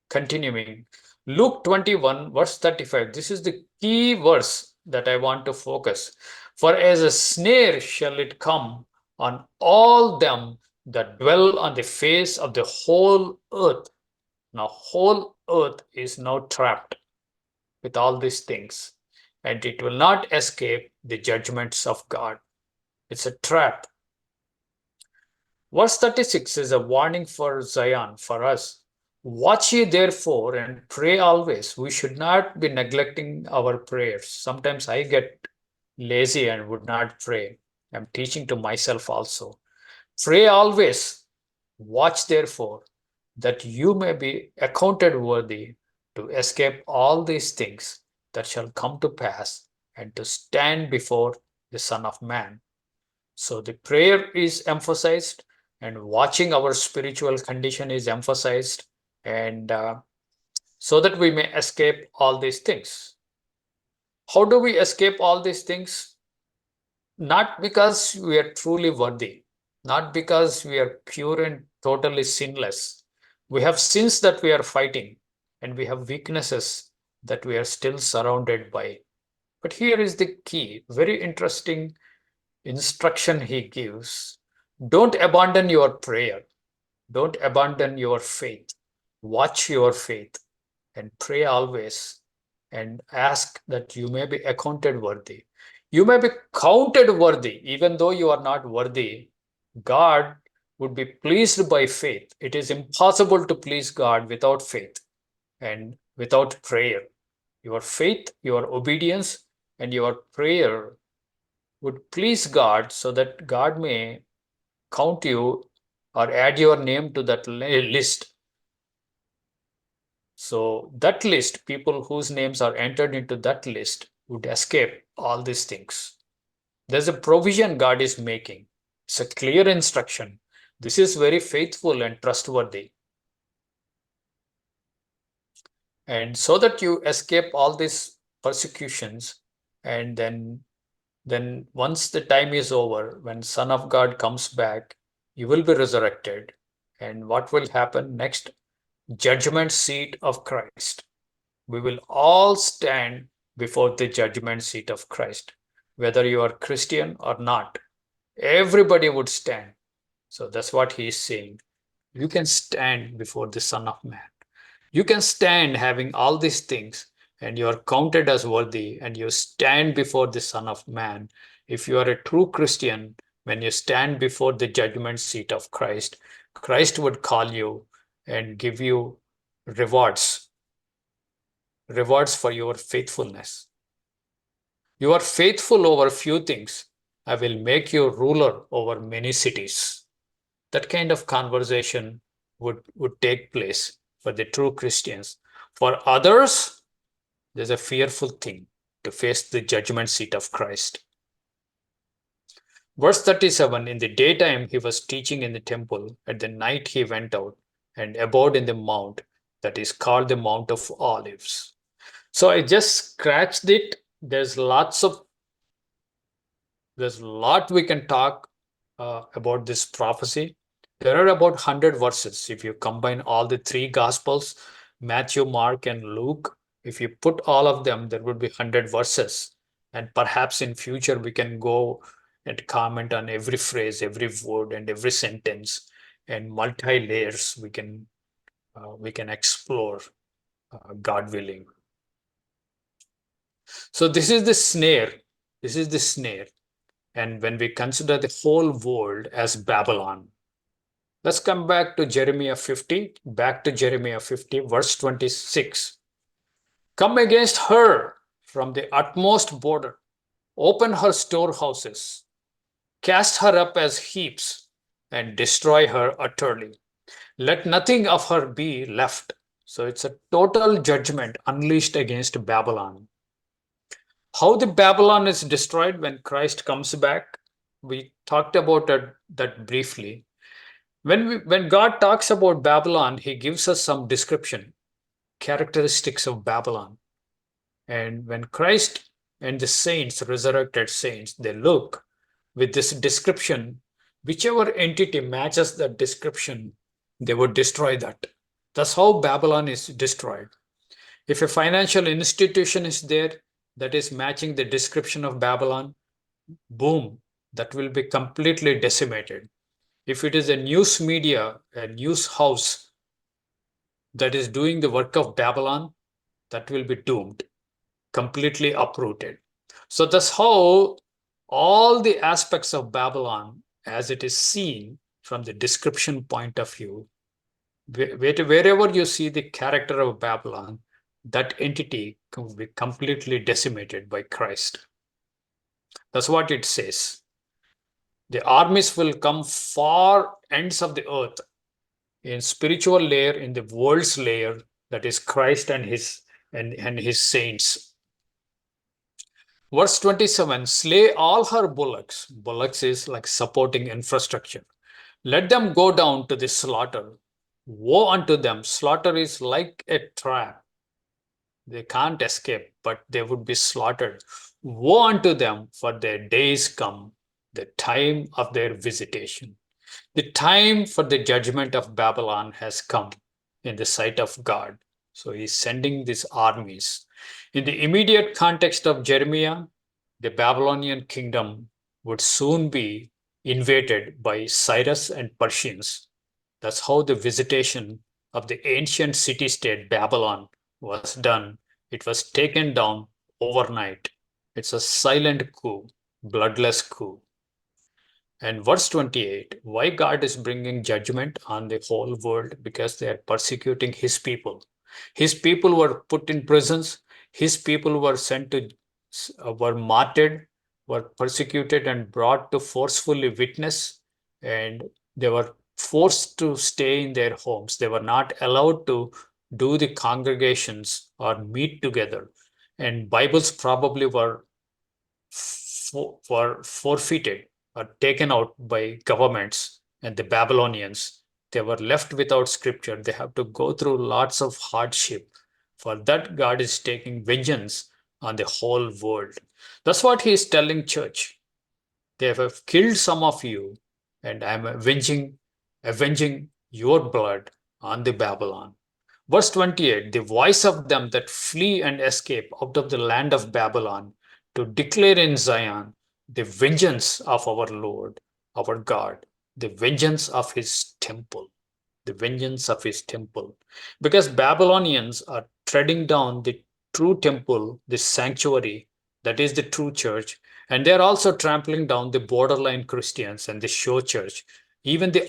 Continuing. Luke 21, verse 35. This is the key verse that I want to focus. For as a snare shall it come on all them that dwell on the face of the whole earth. Now, whole earth is now trapped with all these things, and it will not escape the judgments of God. It's a trap. Verse 36 is a warning for Zion, for us. Watch ye therefore and pray always. We should not be neglecting our prayers. Sometimes I get lazy and would not pray. I'm teaching to myself also. Pray always. Watch therefore, that you may be accounted worthy to escape all these things that shall come to pass and to stand before the Son of Man. So the prayer is emphasized, and watching our spiritual condition is emphasized, and so that we may escape all these things. How do we escape all these things? Not because we are truly worthy, not because we are pure and totally sinless. We have sins that we are fighting, and we have weaknesses that we are still surrounded by. But here is the key, very interesting instruction he gives. Don't abandon your prayer. Don't abandon your faith. Watch your faith and pray always and ask that you may be accounted worthy. You may be counted worthy, even though you are not worthy. God would be pleased by faith. It is impossible to please God without faith and without prayer. Your faith, your obedience, and your prayer would please God so that God may count you or add your name to that list. So that list, people whose names are entered into that list would escape all these things. There's a provision God is making. It's a clear instruction. This is very faithful and trustworthy. And so that you escape all these persecutions, and then once the time is over, when Son of God comes back, you will be resurrected. And what will happen next? Judgment seat of Christ. We will all stand before the judgment seat of Christ, whether you are Christian or not. Everybody would stand. So that's what he is saying. You can stand before the Son of Man. You can stand having all these things, and you are counted as worthy, and you stand before the Son of Man. If you are a true Christian, when you stand before the judgment seat of Christ, Christ would call you and give you rewards, rewards for your faithfulness. You are faithful over few things. I will make you ruler over many cities. That kind of conversation would take place for the true Christians. For others, there's a fearful thing to face the judgment seat of Christ. Verse 37, in the daytime he was teaching in the temple, at the night he went out and abode in the mount. that is called the Mount of Olives. So I just scratched it. There's a lot we can talk about this prophecy. There are about 100 verses. If you combine all the three Gospels, Matthew, Mark, and Luke, if you put all of them, there would be 100 verses. And perhaps in future, we can go and comment on every phrase, every word, and every sentence, and multi-layers we can explore, God willing. So this is the snare. This is the snare. And when we consider the whole world as Babylon, let's come back to Jeremiah 50, verse 26. Come against her from the utmost border, open her storehouses, cast her up as heaps, and destroy her utterly. Let nothing of her be left. So it's a total judgment unleashed against Babylon. How the Babylon is destroyed when Christ comes back, we talked about that briefly. When God talks about Babylon, he gives us some description, characteristics of Babylon. And when Christ and the saints, resurrected saints, they look with this description, whichever entity matches that description, they would destroy that. That's how Babylon is destroyed. If a financial institution is there that is matching the description of Babylon, boom, that will be completely decimated. If it is a news media, a news house that is doing the work of Babylon, that will be doomed, completely uprooted. So that's how all the aspects of Babylon, as it is seen from the description point of view, wherever you see the character of Babylon, that entity can be completely decimated by Christ. That's what it says. The armies will come far ends of the earth in spiritual layer, in the world's layer, that is Christ and his saints. Verse 27, slay all her bullocks. Bullocks is like supporting infrastructure. Let them go down to the slaughter. Woe unto them. Slaughter is like a trap. They can't escape, but they would be slaughtered. Woe unto them, for their days come, the time of their visitation. The time for the judgment of Babylon has come in the sight of God. So he's sending these armies. In the immediate context of Jeremiah, the Babylonian kingdom would soon be invaded by Cyrus and Persians. That's how the visitation of the ancient city-state Babylon was done. It was taken down overnight. It's a silent coup, bloodless coup. And verse 28, why God is bringing judgment on the whole world? Because they are persecuting his people. His people were put in prisons. His people were sent to, were martyred, were persecuted and brought to forcefully witness. And they were forced to stay in their homes. They were not allowed to do the congregations or meet together. And Bibles probably were forfeited or taken out by governments and the Babylonians. They were left without scripture. They have to go through lots of hardship. For that, God is taking vengeance on the whole world. That's what he is telling church. They have killed some of you, and I'm avenging your blood on the Babylon. Verse 28, the voice of them that flee and escape out of the land of Babylon to declare in Zion the vengeance of our Lord, our God, the vengeance of his temple, the vengeance of his temple. Because Babylonians are treading down the true temple, the sanctuary, that is the true church, and they're also trampling down the borderline Christians and the show church, even the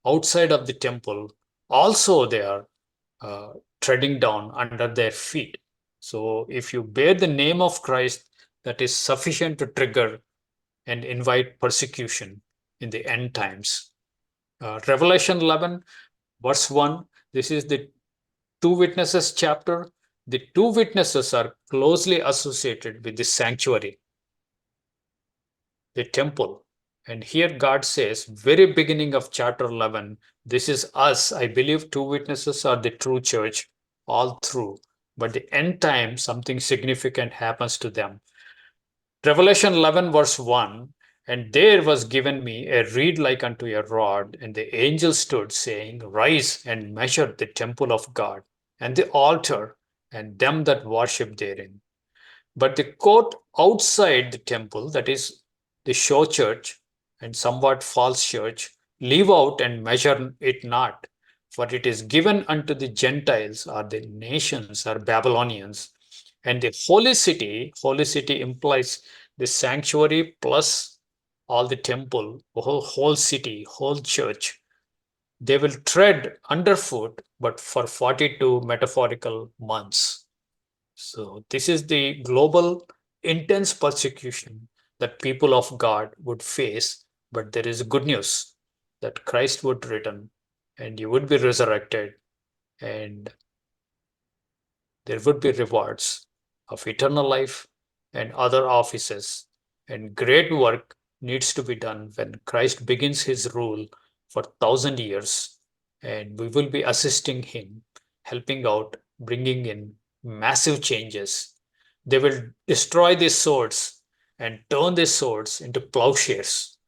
outside of the temple, also they are treading down under their feet. So if you bear the name of Christ, that is sufficient to trigger and invite persecution in the end times. Revelation 11, verse 1, this is the two witnesses chapter. The two witnesses are closely associated with the sanctuary, the temple. And here God says, very beginning of chapter 11, This is us. I believe two witnesses are the true church all through. But the end time, something significant happens to them. Revelation 11, verse 1. And there was given me a reed like unto a rod, and the angel stood, saying, Rise and measure the temple of God, and the altar, and them that worship therein. But the court outside the temple, that is the show church and somewhat false church, leave out and measure it not. For it is given unto the Gentiles, or the nations, or Babylonians. And the holy city implies the sanctuary plus all the temple, whole city, whole church. They will tread underfoot, but for 42 metaphorical months. So, this is the global intense persecution that people of God would face. But there is good news that Christ would return and you would be resurrected, and there would be rewards of eternal life and other offices. And great work needs to be done when Christ begins his rule for 1,000 years. And we will be assisting him, helping out, bringing in massive changes. They will destroy these swords and turn these swords into plowshares.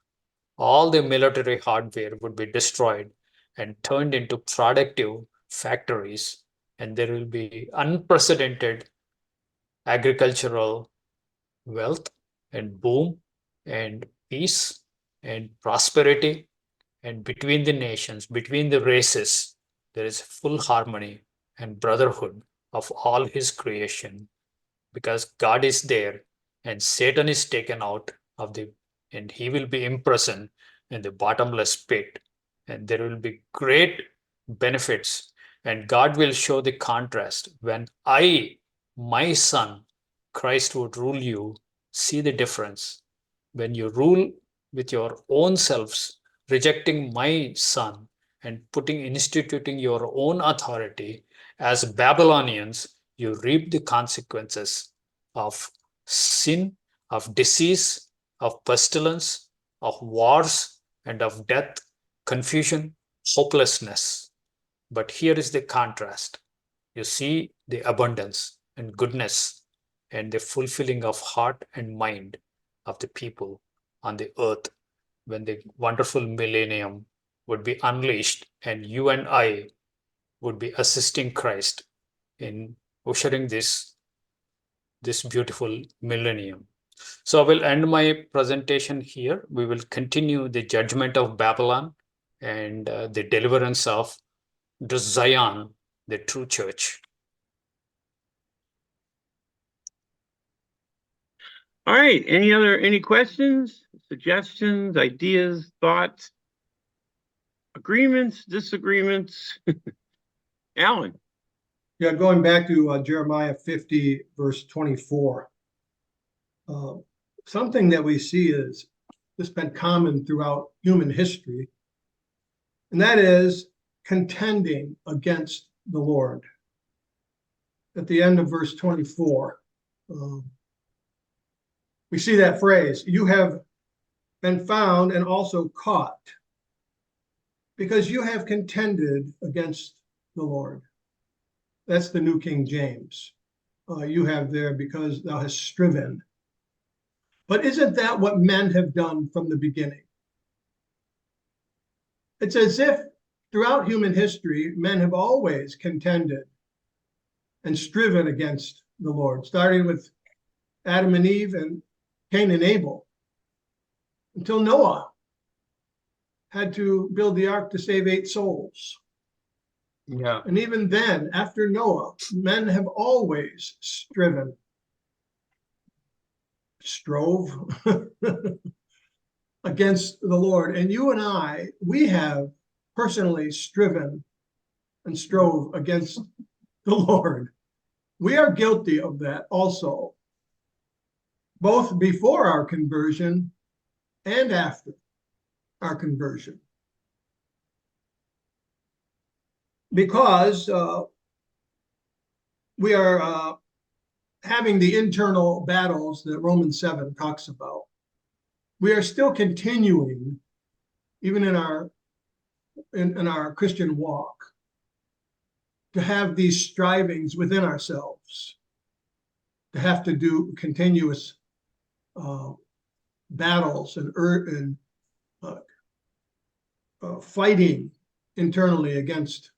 All the military hardware would be destroyed and turned into productive factories, and there will be unprecedented agricultural wealth and boom and peace and prosperity. And between the nations, between the races, there is full harmony and brotherhood of all his creation, because God is there and Satan is taken out of the, and he will be imprisoned in the bottomless pit. And there will be great benefits. And God will show the contrast when my son, Christ would rule you. See the difference. When you rule with your own selves, rejecting my son and instituting your own authority as Babylonians, you reap the consequences of sin, of disease, of pestilence, of wars, and of death, confusion, hopelessness. But here is the contrast. You see the abundance and goodness and the fulfilling of heart and mind of the people on the earth when the wonderful millennium would be unleashed, and you and I would be assisting Christ in ushering this beautiful millennium. So I will end my presentation here. We will continue the judgment of Babylon and the deliverance of the Zion, the true church. All right. Any questions, suggestions, ideas, thoughts, agreements, disagreements? Alan. Yeah, going back to Jeremiah 50, verse 24. Something that we see is this been common throughout human history, and that is contending against the Lord. At the end of verse 24, we see that phrase, you have been found and also caught because you have contended against the Lord. That's the New King James. You have there because thou hast striven. But isn't that what men have done from the beginning? It's as if throughout human history, men have always contended and striven against the Lord, starting with Adam and Eve and Cain and Abel, until Noah had to build the ark to save 8 souls. Yeah. And even then, after Noah, men have always strove against the Lord. And you and I, we have personally striven and strove against the Lord. We are guilty of that also, both before our conversion and after our conversion. Because we are having the internal battles that Romans 7 talks about. We are still continuing, even in our in our Christian walk to have these strivings within ourselves, to have to do continuous battles and fighting internally against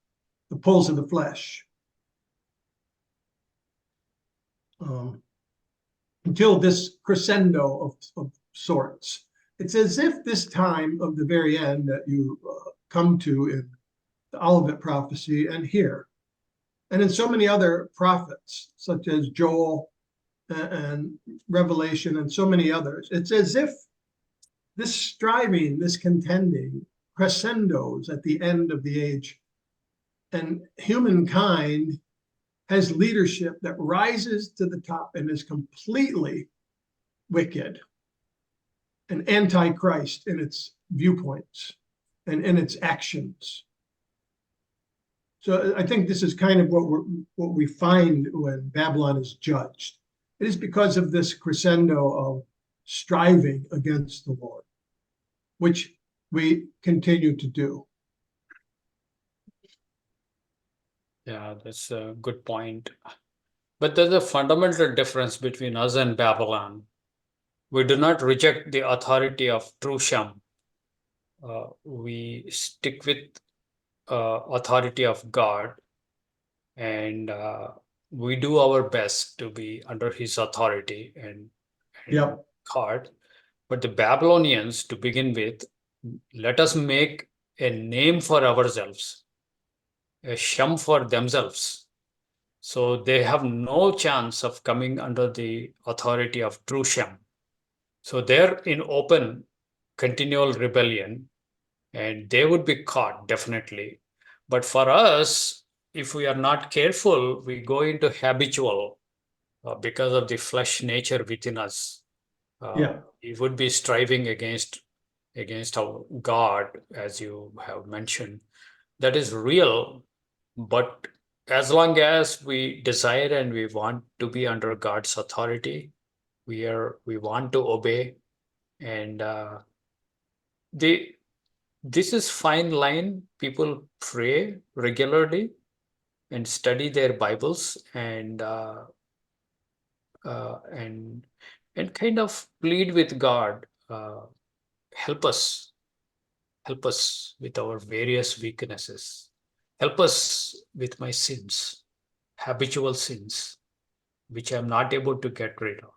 the pulls of the flesh. Until this crescendo of sorts. It's as if this time of the very end that you come to in the Olivet prophecy and here, and in so many other prophets, such as Joel and Revelation and so many others, it's as if this striving, this contending crescendos at the end of the age, and humankind has leadership that rises to the top and is completely wicked and anti-Christ in its viewpoints and in its actions. So I think this is kind of what we find when Babylon is judged. It is because of this crescendo of striving against the Lord, which we continue to do. Yeah, that's a good point. But there's a fundamental difference between us and Babylon. We do not reject the authority of true Shem. We stick with authority of God, and we do our best to be under his authority and Yep. God. But the Babylonians, to begin with, let us make a name for ourselves, a Shem for themselves. So they have no chance of coming under the authority of true Shem. So they're in open, continual rebellion, and they would be caught definitely. But for us, if we are not careful, we go into habitual because of the flesh nature within us. Yeah. We would be striving against our God, as you have mentioned. That is real, but as long as we desire and we want to be under God's authority, we want to obey, and this is fine line. People pray regularly and study their Bibles and kind of plead with God, help us with our various weaknesses. Help us with my sins, habitual sins, which I'm not able to get rid of.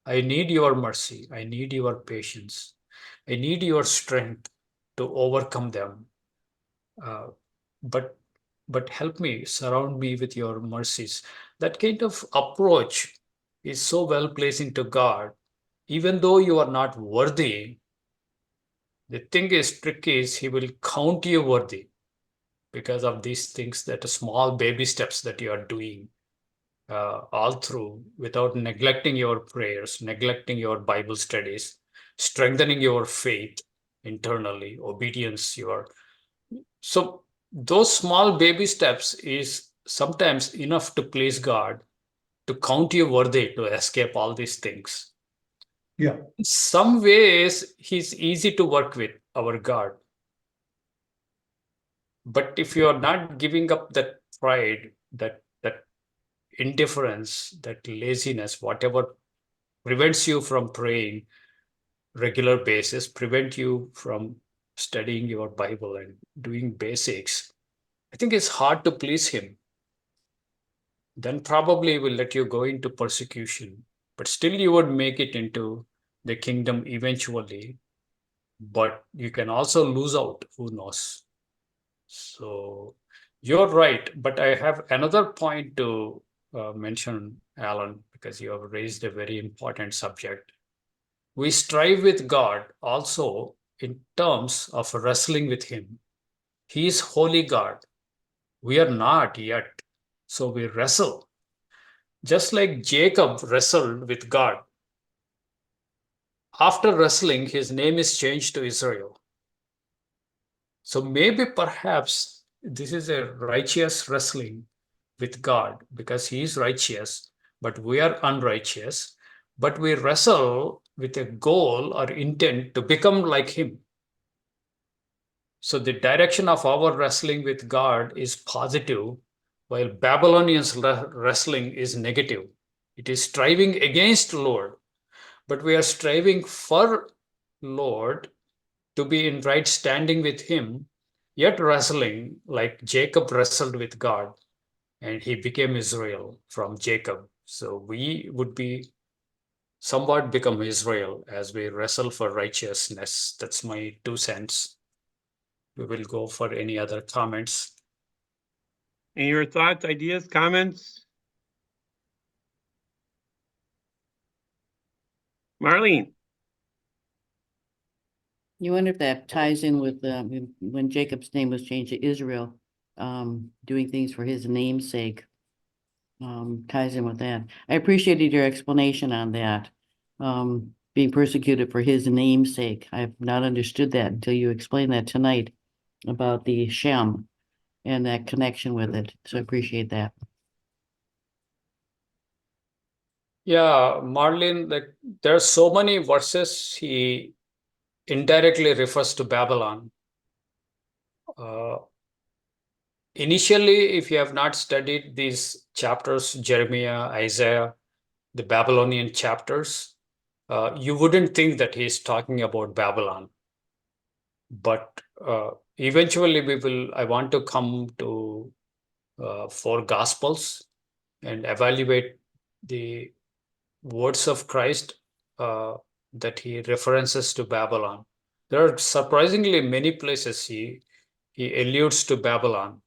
I need your mercy. I need your patience. I need your strength to overcome them. But help me, surround me with your mercies. That kind of approach is so well pleasing to God. Even though you are not worthy, the trick is he will count you worthy because of these things, that small baby steps that you are doing all through, without neglecting your prayers, neglecting your Bible studies, strengthening your faith internally, obedience. So those small baby steps is sometimes enough to please God, to count you worthy to escape all these things. Yeah. In some ways, he's easy to work with, our God. But if you are not giving up that pride, that indifference, that laziness, whatever prevents you from praying regular basis, prevent you from studying your Bible and doing basics, I think it's hard to please him. Then probably will let you go into persecution, but still you would make it into the kingdom eventually. But you can also lose out, who knows? So you're right, but I have another point to mention, Alan, because you have raised a very important subject. We strive with God also in terms of wrestling with him. He is holy God. We are not yet. So we wrestle. Just like Jacob wrestled with God. After wrestling, his name is changed to Israel. So maybe perhaps this is a righteous wrestling with God, because he is righteous, but we are unrighteous. But we wrestle with a goal or intent to become like him. So the direction of our wrestling with God is positive, while Babylonians' wrestling is negative. It is striving against Lord, but we are striving for Lord to be in right standing with Him, yet wrestling like Jacob wrestled with God, and he became Israel from Jacob. So we would be somewhat become Israel as we wrestle for righteousness. That's my 2 cents. We will go for any other comments. Any your thoughts, ideas, comments? Marlene? You wonder if that ties in with when Jacob's name was changed to Israel, doing things for his namesake. Ties in with that. I appreciated your explanation on that. Being persecuted for his namesake. I've not understood that until you explained that tonight about the Shem and that connection with it. So I appreciate that. Yeah, Marlene, like there are so many verses he indirectly refers to Babylon. Initially, if you have not studied these chapters, Jeremiah, Isaiah, the Babylonian chapters, you wouldn't think that he's talking about Babylon. But eventually I want to come to 4 Gospels and evaluate the words of Christ that he references to Babylon. There are surprisingly many places he alludes to Babylon.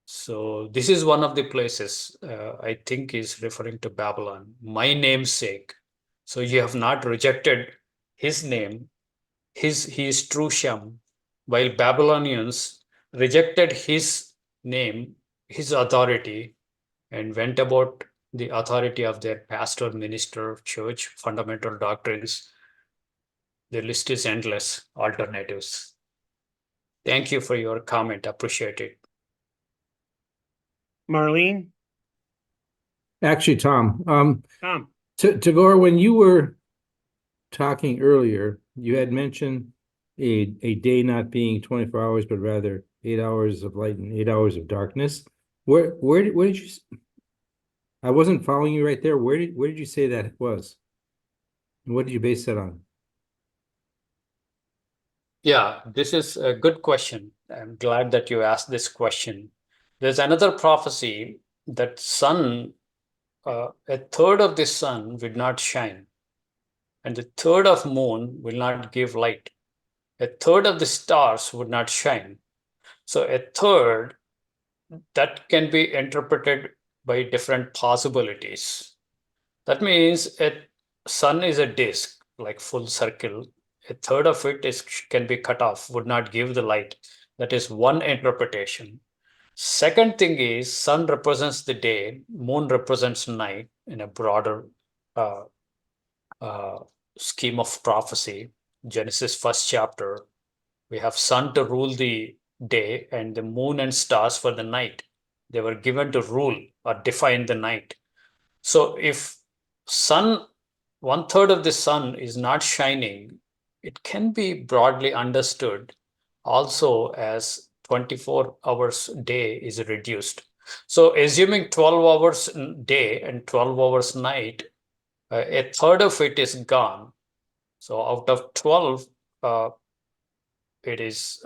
So this is one of the places I think is referring to Babylon, my namesake. So you have not rejected his name. He is true Shem, while Babylonians rejected his name, his authority, and went about the authority of their pastor, minister, church, fundamental doctrines. The list is endless, alternatives. Thank you for your comment. Appreciate it. Marlene? Actually, Tom, Tom? Tagore, when you were talking earlier, you had mentioned a day not being 24 hours, but rather 8 hours of light and 8 hours of darkness. Where did you? I wasn't following you right there. Where did you say that was? And what did you base that on? Yeah, this is a good question. I'm glad that you asked this question. There's another prophecy that a third of the sun will not shine, and the third of moon will not give light. A third of the stars would not shine. So a third, that can be interpreted by different possibilities. That means a sun is a disk, like full circle. A third of it can be cut off, would not give the light. That is one interpretation. Second thing is sun represents the day, moon represents night in a broader scheme of prophecy. Genesis 1st chapter, we have sun to rule the day and the moon and stars for the night. They were given to rule or define the night. So if sun, 1/3 of the sun is not shining, it can be broadly understood also as 24 hours day is reduced. So assuming 12 hours day and 12 hours night, a third of it is gone. So out of 12, it is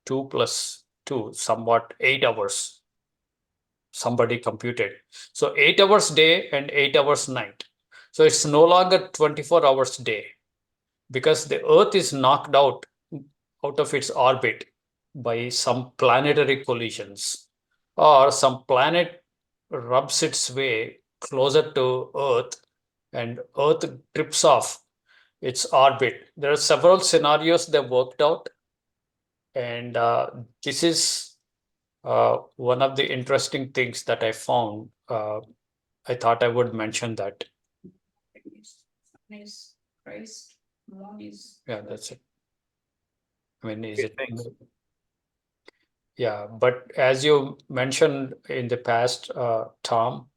2 plus 2, somewhat 8 hours. Somebody computed. So 8 hours day and 8 hours night. So it's no longer 24 hours day because the Earth is knocked out of its orbit by some planetary collisions, or some planet rubs its way closer to Earth and Earth trips off its orbit. There are several scenarios they worked out, and this is one of the interesting things that I found. I thought I would mention that. Christ, yeah, that's it. I mean, is it? Yeah, but as you mentioned in the past, Tom,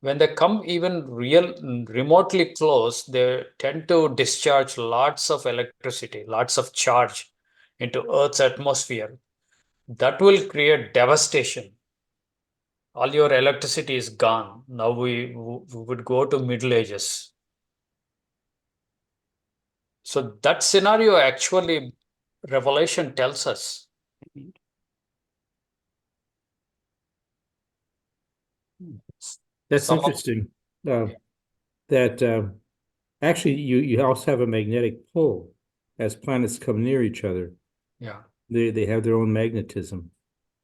when they come even remotely close, they tend to discharge lots of electricity, lots of charge, into Earth's atmosphere, that will create devastation. All your electricity is gone. Now we would go to Middle Ages. So that scenario actually Revelation tells us. That's Some of- interesting. That actually you also have a magnetic pull as planets come near each other. Yeah. They have their own magnetism,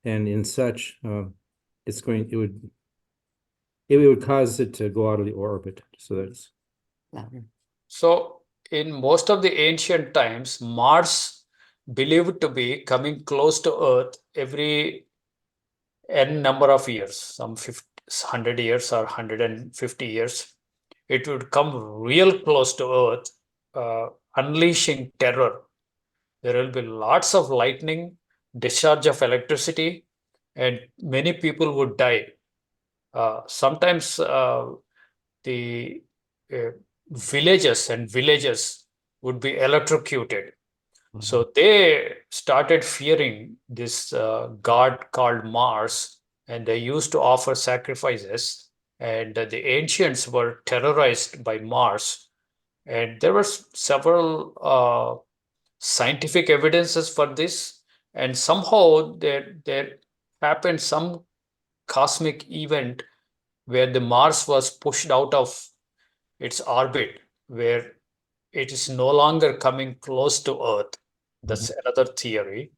and in such, it would cause it to go out of the orbit. So that's Louder. So in most of the ancient times, Mars believed to be coming close to Earth every n number of years, some 100 years or 150 years. It would come real close to Earth, unleashing terror. There will be lots of lightning, discharge of electricity, and many people would die. Sometimes the villages and villages would be electrocuted. So they started fearing this god called Mars, and they used to offer sacrifices. And the ancients were terrorized by Mars. And there were several scientific evidences for this. And somehow there happened some cosmic event where the Mars was pushed out of its orbit, where it is no longer coming close to Earth. That's another theory.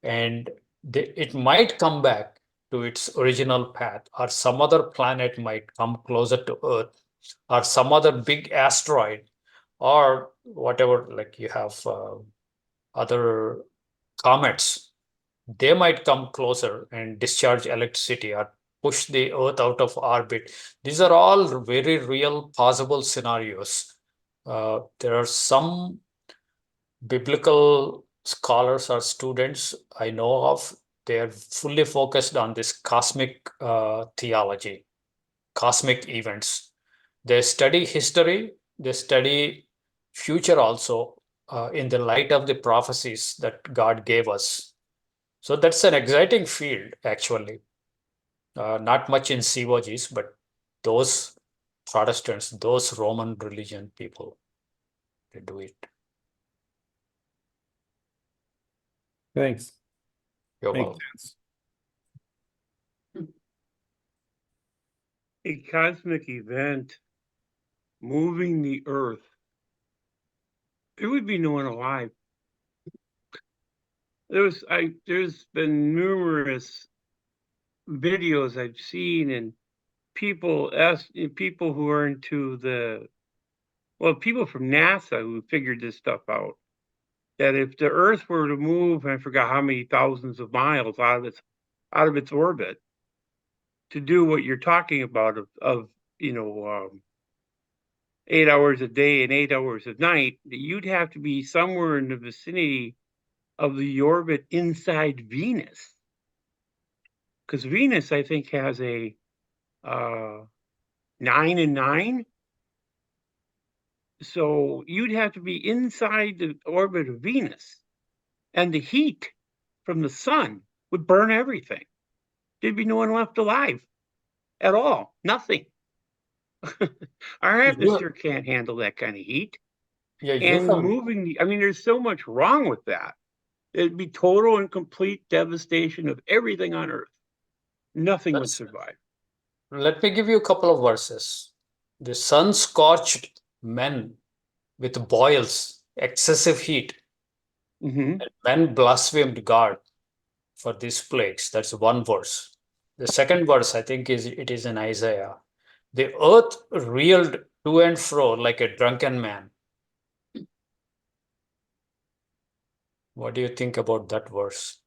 And it might come back to its original path, or some other planet might come closer to Earth, or some other big asteroid, or whatever, like you have other comets. They might come closer and discharge electricity or push the Earth out of orbit. These are all very real possible scenarios. There are some biblical scholars or students I know of, they are fully focused on this cosmic theology, cosmic events. They study history, they study future also in the light of the prophecies that God gave us. So that's an exciting field, actually. Not much in COGs, but those Protestants, those Roman religion people, they do it. thanks. You're Makes welcome. sense. A cosmic event moving the earth. There would be no one alive. There's been numerous videos I've seen, and people who are into people from NASA who figured this stuff out, that if the Earth were to move, I forgot how many thousands of miles out of its orbit, to do what you're talking about of 8 hours a day and 8 hours a night, that you'd have to be somewhere in the vicinity of the orbit inside Venus. Because Venus, I think, has a 9 and 9. So you'd have to be inside the orbit of Venus, and the heat from the sun would burn everything. There'd be no one left alive at all. Nothing. Our atmosphere can't handle that kind of heat. Yeah, And there's so much wrong with that. It'd be total and complete devastation of everything on Earth. Nothing would survive. Let me give you a couple of verses. The sun scorched men with boils, excessive heat, Mhm. and men blasphemed God for these plagues. That's one verse. The second verse, I think, is in Isaiah. The earth reeled to and fro like a drunken man. What do you think about that verse?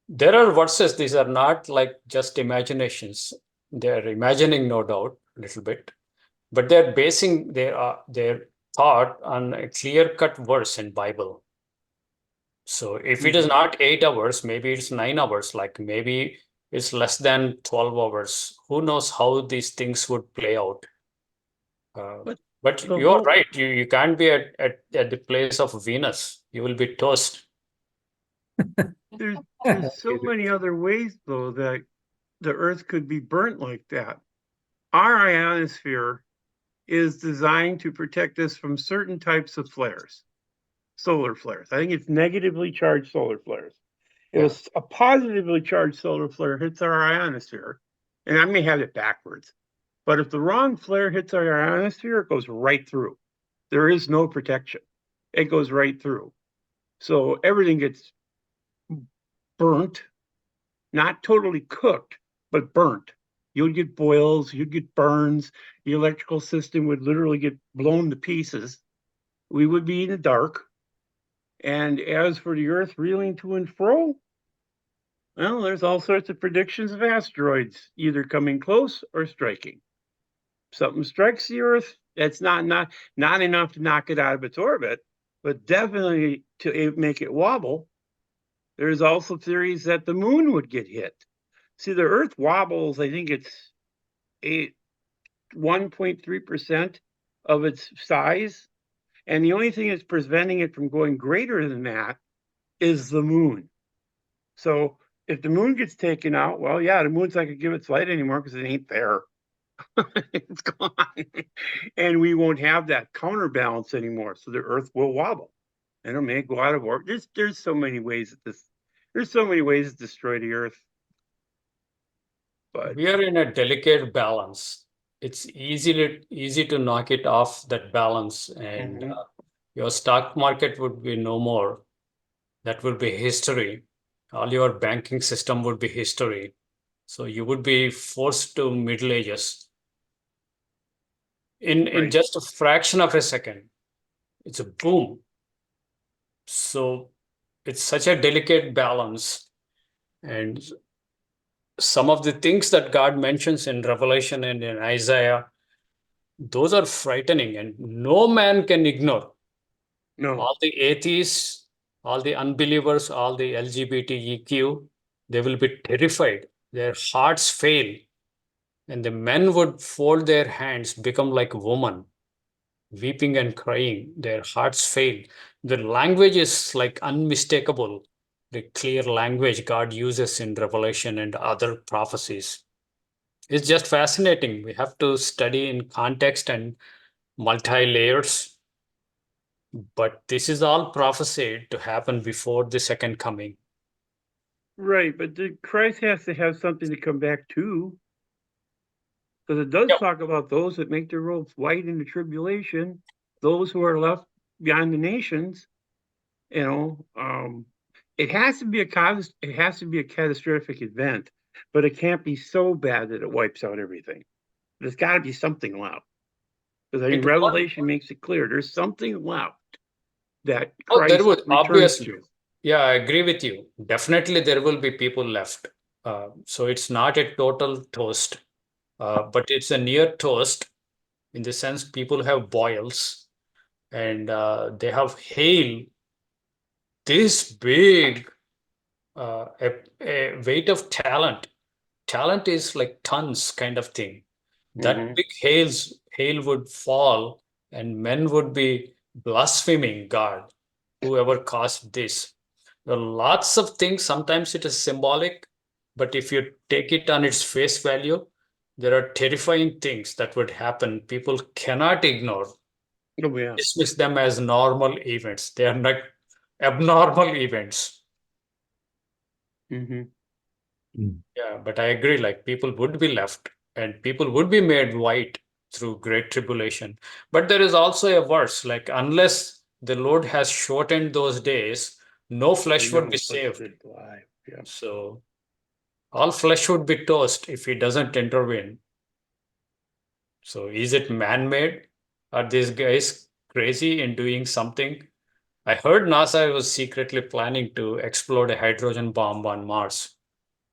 There are verses, these are not like just imaginations. They're imagining, no doubt, a little bit, but they're basing their thought on a clear-cut verse in Bible. So if it is not 8 hours, maybe it's 9 hours, like maybe it's less than 12 hours. Who knows how these things would play out? But The you're whole- right. You can't be at the place of Venus. You will be toast. There's so many other ways though that the Earth could be burnt like that. Our ionosphere is designed to protect us from certain types of flares, solar flares. I think it's negatively charged solar flares. If a positively charged solar flare hits our ionosphere, and I may have it backwards, but if the wrong flare hits our ionosphere, it goes right through. There is no protection. It goes right through. So everything gets burnt, not totally cooked, but burnt. You'd get boils, you'd get burns, the electrical system would literally get blown to pieces. We would be in the dark. And as for the Earth reeling to and fro, well, there's all sorts of predictions of asteroids either coming close or striking. Something strikes the Earth, that's not enough to knock it out of its orbit, but definitely to make it wobble. There's also theories that the moon would get hit. See, the Earth wobbles, I think it's 1.3% of its size. And the only thing that's preventing it from going greater than that is the moon. So if the moon gets taken out, well, yeah, the moon's not going to give its light anymore because it ain't there. It's gone. And we won't have that counterbalance anymore. So the Earth will wobble and it may go out of orbit. There's so many ways that there's so many ways to destroy the Earth. But We are in a delicate balance. It's easy to knock it off that balance, and Mhm. your stock market would be no more. That would be history. All your banking system would be history. So you would be forced to Middle Ages in Right. just a fraction of a second. It's a boom. So it's such a delicate balance, and some of the things that God mentions in Revelation and in Isaiah, those are frightening, and no man can ignore. no, All the atheists, all the unbelievers, all the LGBTQ, they will be terrified. Their hearts fail, and the men would fold their hands, become like women, weeping and crying. Their hearts fail. The language is like unmistakable, the clear language God uses in Revelation and other prophecies. It's just fascinating. We have to study in context and multi-layers. But this is all prophesied to happen before the second coming. right. But Christ has to have something to come back to. Because it does Yep. talk about those that make their robes white in the tribulation, those who are left beyond the nations. You know, it has to be a catastrophic event, but it can't be so bad that it wipes out everything. There's got to be something left. Because I mean, It won't- Revelation makes it clear there's something left that Oh, there Christ would returns obviously. to. Yeah, I agree with you. Definitely, there will be people left. So it's not a total toast, but it's a near toast in the sense people have boils and they have hail this big, a weight of talent. Talent is like tons kind of thing. That Mhm. big hail would fall, and men would be blaspheming God, whoever caused this. There are lots of things. Sometimes it is symbolic, but if you take it on its face value, there are terrifying things that would happen. People cannot ignore, Oh, yeah. dismiss them as normal events. They are not abnormal events. Mhm. Yeah, but I agree, like people would be left and people would be made white through great tribulation. But there is also a verse, like unless the Lord has shortened those days, no flesh would be saved. Alive. Yeah. So all flesh would be toast if he doesn't intervene. So is it man-made? Are these guys crazy in doing something? I heard NASA was secretly planning to explode a hydrogen bomb on Mars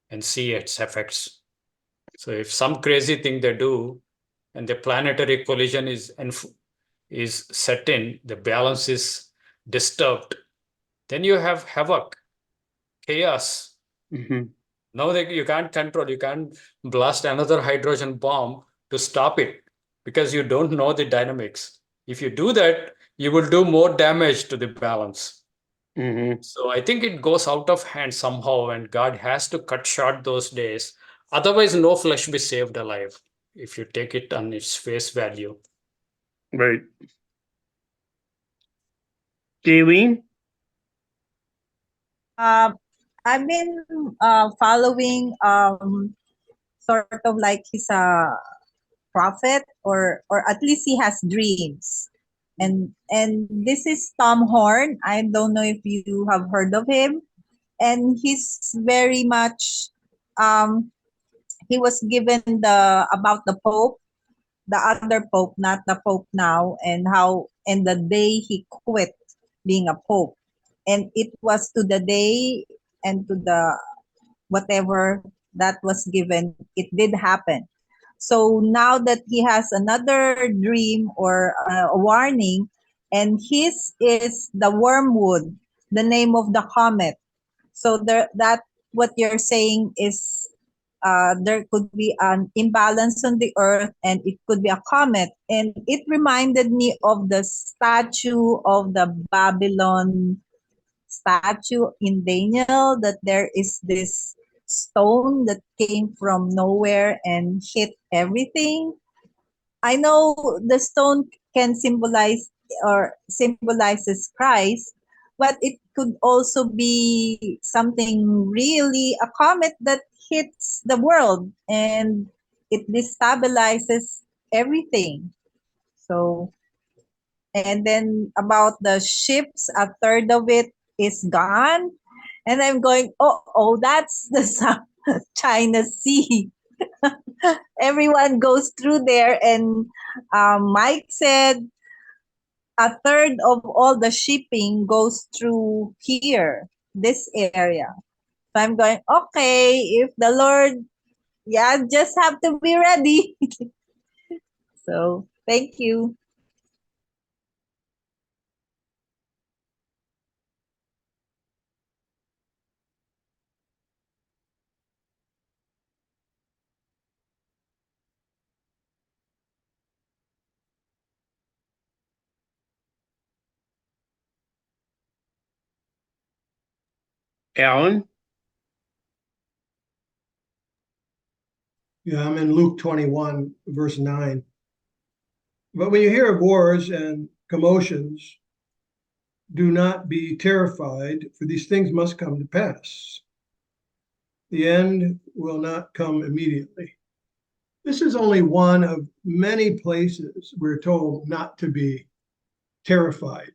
and see its effects. So if some crazy thing they do and the planetary collision is set in, the balance is disturbed, then you have havoc, chaos. Mhm. Now that you can't control, you can't blast another hydrogen bomb to stop it because you don't know the dynamics. If you do that, you will do more damage to the balance. Mm-hmm. So I think it goes out of hand somehow, and God has to cut short those days. Otherwise, no flesh be saved alive, if you take it on its face value. Right. Jaylene? I've been following sort of like he's a prophet, or at least he has dreams. And this is Tom Horn. I don't know if you have heard of him. And he's very much he was given the about the Pope, the other Pope, not the Pope now, and how and the day he quit being a Pope. And it was to the day and to the whatever that was given, it did happen. So now that he has another dream or a warning, and his is the wormwood, the name of the comet. So there, that what you're saying is there could be an imbalance on the earth, and it could be a comet. And it reminded me of the statue of the Babylon statue in Daniel, that there is this stone that came from nowhere and hit everything. I know the stone can symbolize or symbolizes Christ, but it could also be something really a comet that hits the world and it destabilizes everything. So, and then about the ships, a third of it is gone. And I'm going, oh, that's the China Sea. Everyone goes through there. And Mike said a third of all the shipping goes through here, this area. So I'm going, okay, if the Lord, yeah, just have to be ready. So thank you. Alan? Yeah, I'm in Luke 21, verse 9. But when you hear of wars and commotions, do not be terrified, for these things must come to pass. The end will not come immediately. This is only one of many places we're told not to be terrified.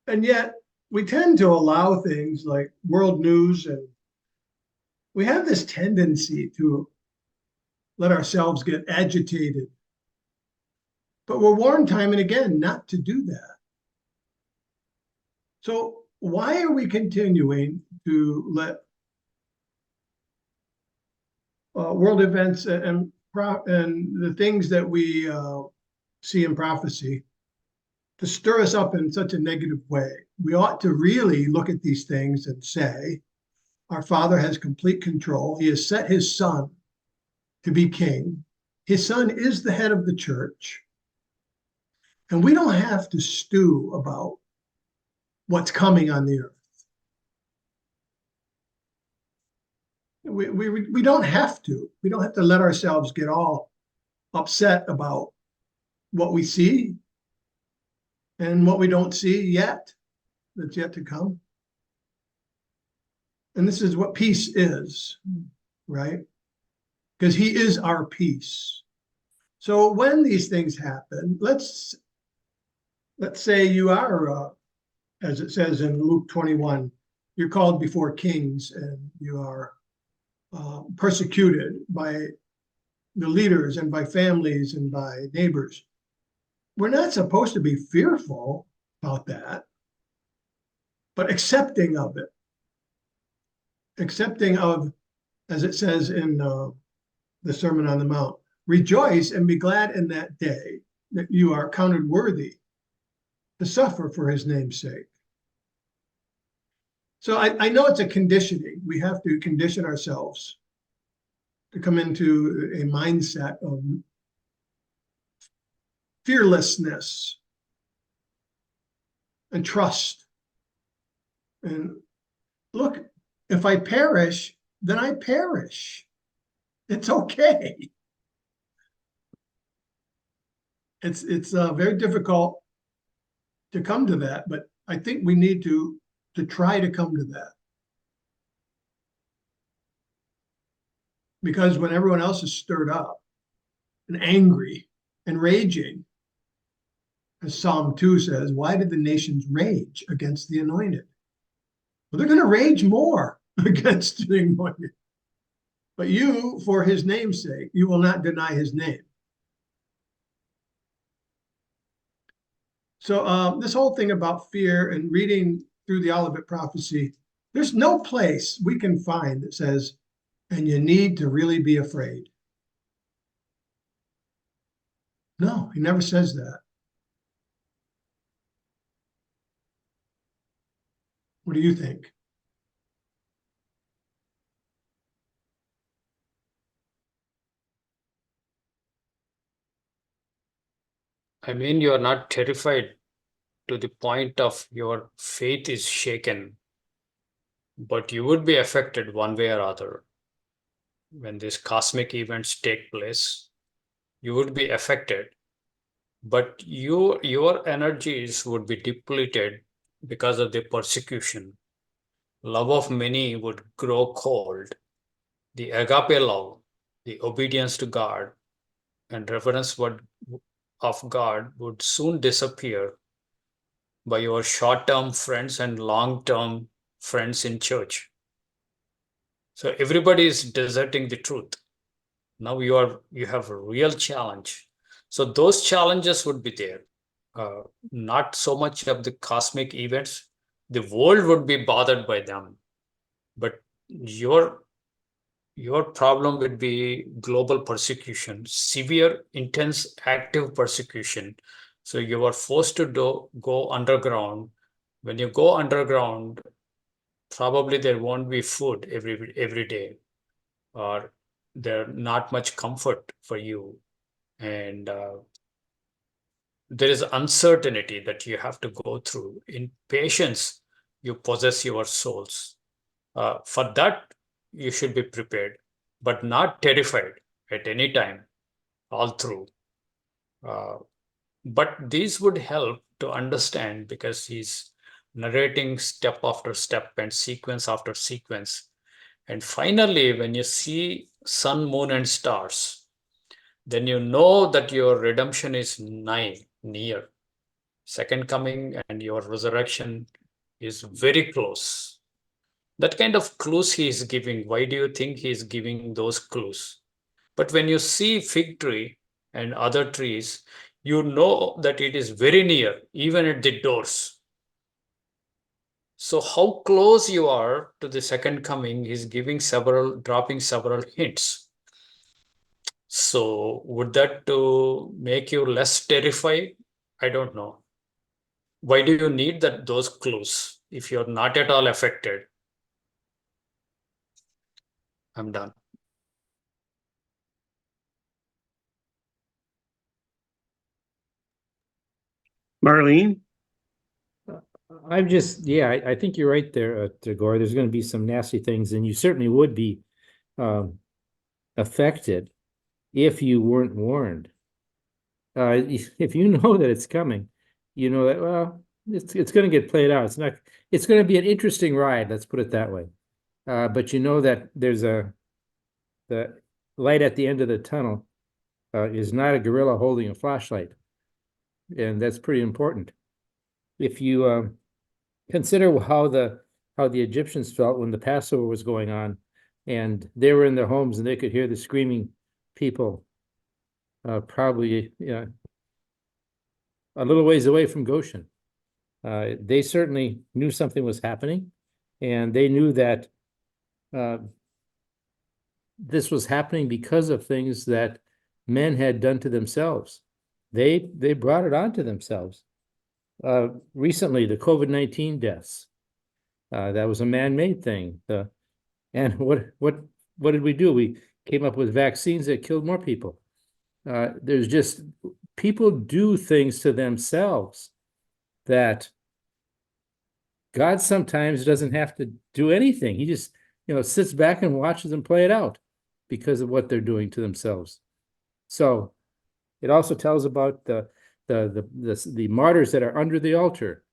And yet we tend to allow things like world news, and we have this tendency to let ourselves get agitated. But we're warned time and again not to do that. So why are we continuing to let world events and the things that we see in prophecy to stir us up in such a negative way? We ought to really look at these things and say, our Father has complete control. He has set his Son to be king. His Son is the head of the church. And we don't have to stew about what's coming on the earth. We don't have to. We don't have to let ourselves get all upset about what we see and what we don't see yet, that's yet to come. And this is what peace is, right? Because he is our peace. So when these things happen, let's say you are, as it says in Luke 21, you're called before kings and you are persecuted by the leaders and by families and by neighbors. We're not supposed to be fearful about that, but accepting of it. Accepting of, as it says in the Sermon on the Mount, rejoice and be glad in that day that you are counted worthy to suffer for his name's sake. So I know it's a conditioning. We have to condition ourselves to come into a mindset of fearlessness and trust. And look, if I perish, then I perish. It's okay. It's very difficult to come to that, but I think we need to try to come to that. Because when everyone else is stirred up and angry and raging, as Psalm 2 says, why did the nations rage against the anointed? Well, they're going to rage more against the anointed. But you, for his name's sake, you will not deny his name. So this whole thing about fear and reading through the Olivet prophecy, there's no place we can find that says, and you need to really be afraid. No, he never says that. What do you think? I mean, you are not terrified to the point of your faith is shaken, but you would be affected one way or other. When these cosmic events take place, you would be affected, but your energies would be depleted because of the persecution. Love of many would grow cold. The agape love, the obedience to God, and reverence of God would soon disappear by your short-term friends and long-term friends in church. So everybody is deserting the truth. Now you have a real challenge. So those challenges would be there. Not so much of the cosmic events. The world would be bothered by them, but your problem would be global persecution, severe, intense, active persecution. So you are forced to go underground. When you go underground, probably there won't be food every day, or there not much comfort for you, and there is uncertainty that you have to go through. In patience, you possess your souls. For that, you should be prepared, but not terrified at any time, all through. But these would help to understand, because he's narrating step after step and sequence after sequence. And finally, when you see sun, moon, and stars, then you know that your redemption is near. Second coming and your resurrection is very close. That kind of clues he is giving. Why do you think he is giving those clues? But when you see fig tree and other trees, you know that it is very near, even at the doors. So how close you are to the second coming is dropping several hints. So would that make you less terrified? I don't know. Why do you need those clues if you're not at all affected? I'm done. Marlene? I'm just, yeah, I think you're right there, Gore. There's going to be some nasty things, and you certainly would be affected if you weren't warned. If you know that it's coming, you know that, well, it's going to get played out. It's going to be an interesting ride, let's put it that way. But you know that there's the light at the end of the tunnel is not a gorilla holding a flashlight. And that's pretty important. If you consider how the Egyptians felt when the Passover was going on, and they were in their homes and they could hear the screaming people, probably a little ways away from Goshen. They certainly knew something was happening, and they knew that this was happening because of things that men had done to themselves. They brought it on to themselves. Recently, the COVID-19 deaths, that was a man-made thing. And what did we do? We came up with vaccines that killed more people. There's just people do things to themselves that God sometimes doesn't have to do anything. He just, sits back and watches them play it out because of what they're doing to themselves. So it also tells about the martyrs that are under the altar.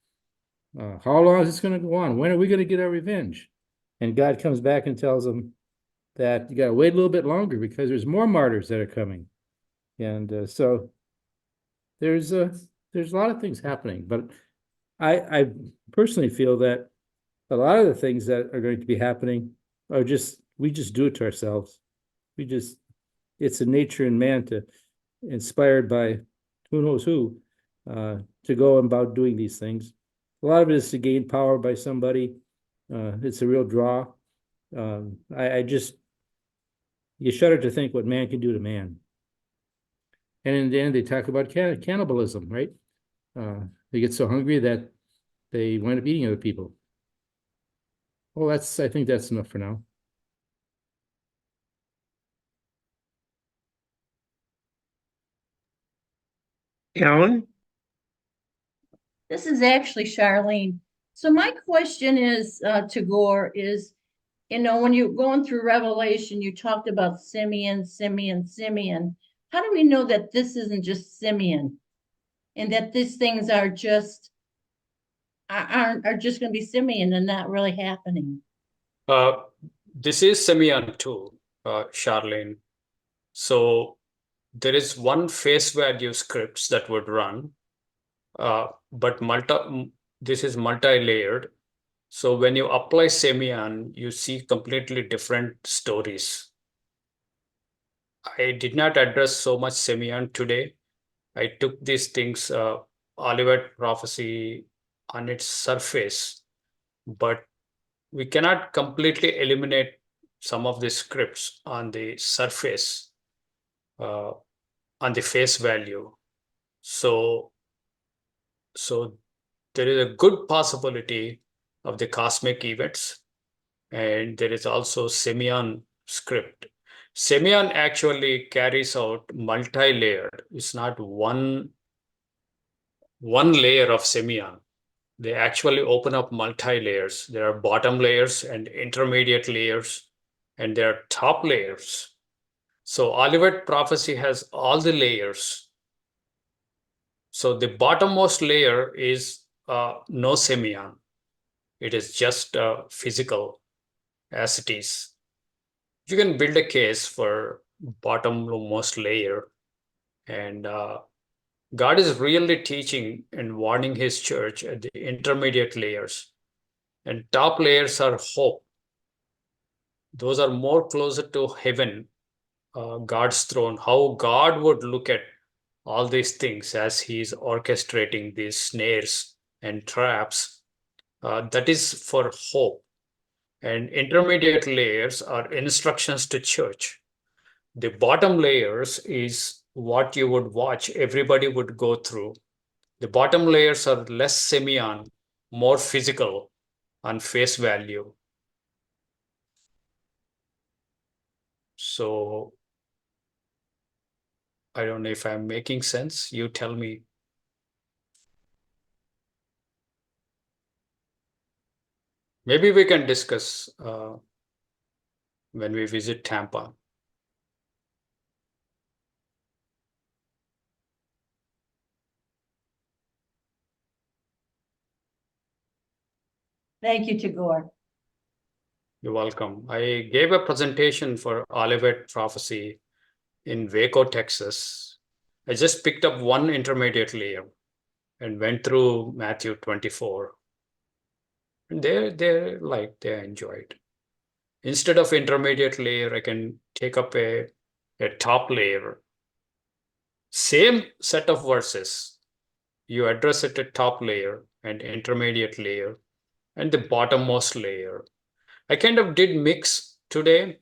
How long is this going to go on? When are we going to get our revenge? And God comes back and tells them that you got to wait a little bit longer because there's more martyrs that are coming. And so there's a lot of things happening, but I personally feel that a lot of the things that are going to be happening are we just do it to ourselves. It's a nature in man inspired by who knows who, to go about doing these things. A lot of it is to gain power by somebody. It's a real draw. You shudder to think what man can do to man. And in the end, they talk about cannibalism, right? They get so hungry that they wind up eating other people. Well, I think that's enough for now. Alan? This is actually Charlene. So my question is to Gore is, when you're going through Revelation, you talked about Simeon. How do we know that this isn't just Simeon and that these things are just going to be Simeon and not really happening? This is Simeon too, Charlene. So there is one face value scripts that would run, but this is multi-layered. So when you apply Simeon, you see completely different stories. I did not address so much Simeon today. I took these things, Olivet prophecy on its surface, but we cannot completely eliminate some of the scripts on the surface, on the face value. So there is a good possibility of the cosmic events, and there is also Simeon script. Simeon actually carries out multi-layered. It's not one layer of Simeon. They actually open up multi-layers. There are bottom layers and intermediate layers, and there are top layers. So Olivet prophecy has all the layers. So the bottommost layer is no Simeon. It is just physical as it is. You can build a case for bottommost layer, and God is really teaching and warning his church at the intermediate layers. And top layers are hope. Those are more closer to heaven, God's throne, how God would look at all these things as he's orchestrating these snares and traps. That is for hope. And intermediate layers are instructions to church. The bottom layers is what you would watch, everybody would go through. The bottom layers are less Simeon, more physical on face value. So I don't know if I'm making sense. You tell me. Maybe we can discuss when we visit Tampa. Thank you, Tagore. You're welcome. I gave a presentation for Olivet prophecy in Waco, Texas. I just picked up one intermediate layer and went through Matthew 24. And they enjoyed. Instead of intermediate layer, I can take up a top layer. Same set of verses. You address it at top layer and intermediate layer and the bottommost layer. I kind of did mix today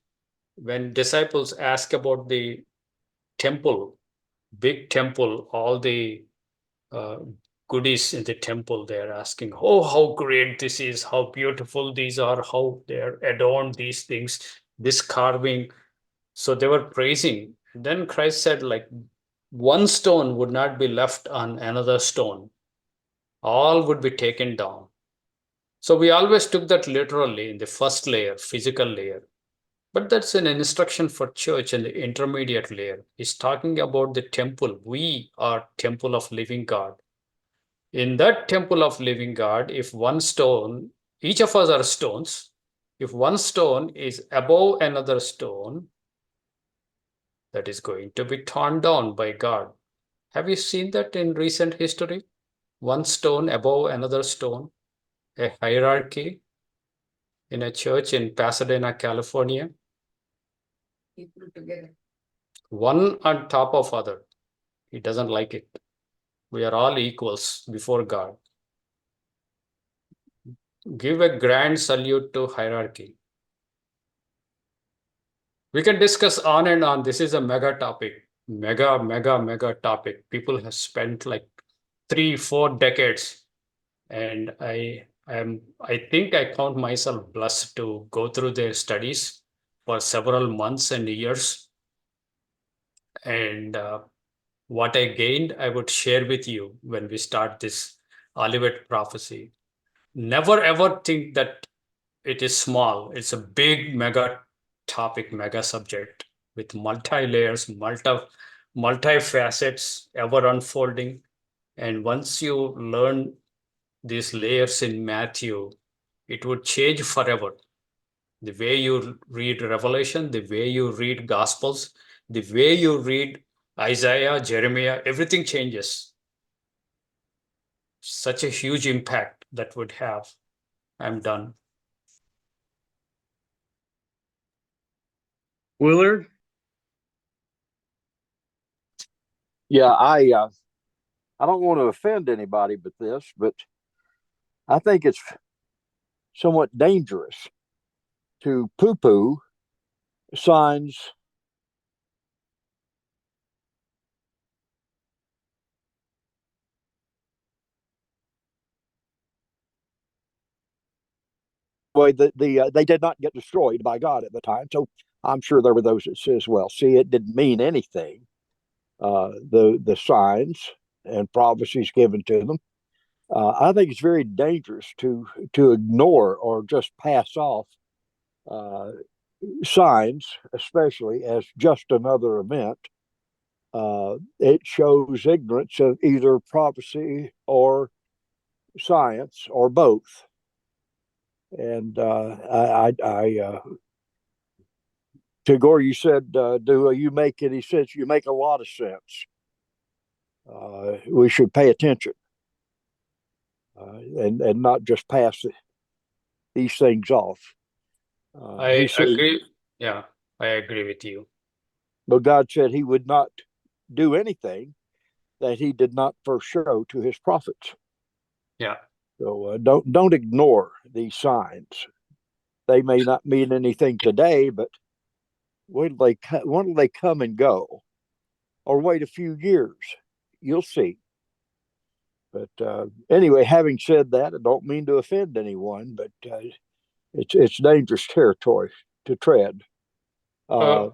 when disciples ask about the temple, big temple, all the goodies in the temple. They're asking, oh, how great this is, how beautiful these are, how they're adorned, these things, this carving. So they were praising. Then Christ said, like, one stone would not be left on another stone. All would be taken down. So we always took that literally in the first layer, physical layer. But that's an instruction for church in the intermediate layer. He's talking about the temple. We are temple of living God. In that temple of living God, if one stone, each of us are stones, if one stone is above another stone, that is going to be torn down by God. Have you seen that in recent history? One stone above another stone, a hierarchy in a church in Pasadena, California. One on top of other. He doesn't like it. We are all equals before God. Give a grand salute to hierarchy. We can discuss on and on. This is a mega topic. Mega topic. People have spent like 3-4 decades. And I think I count myself blessed to go through their studies for several months and years. And what I gained, I would share with you when we start this Olivet prophecy. Never ever think that it is small. It's a big mega topic, mega subject with multi-layers, multi-facets ever unfolding. And once you learn these layers in Matthew, it would change forever. The way you read Revelation, the way you read Gospels, the way you read Isaiah, Jeremiah, everything changes. Such a huge impact that would have. I'm done. Willard? Yeah, I don't want to offend anybody with this, but I think it's somewhat dangerous to poo-poo signs way that they did not get destroyed by God at the time. So I'm sure there were those that says, well, see, it didn't mean anything. The signs and prophecies given to them. I think it's very dangerous to ignore or just pass off signs, especially as just another event. It shows ignorance of either prophecy or science or both. And Tagore, you said, do you make any sense? You make a lot of sense. We should pay attention and not just pass these things off. I agree. Yeah, I agree with you. But God said he would not do anything that he did not first show to his prophets. Yeah. So don't ignore these signs. They may not mean anything today, but when do they come and go? Or wait a few years, you'll see. But anyway, having said that, I don't mean to offend anyone, but it's dangerous territory to tread. And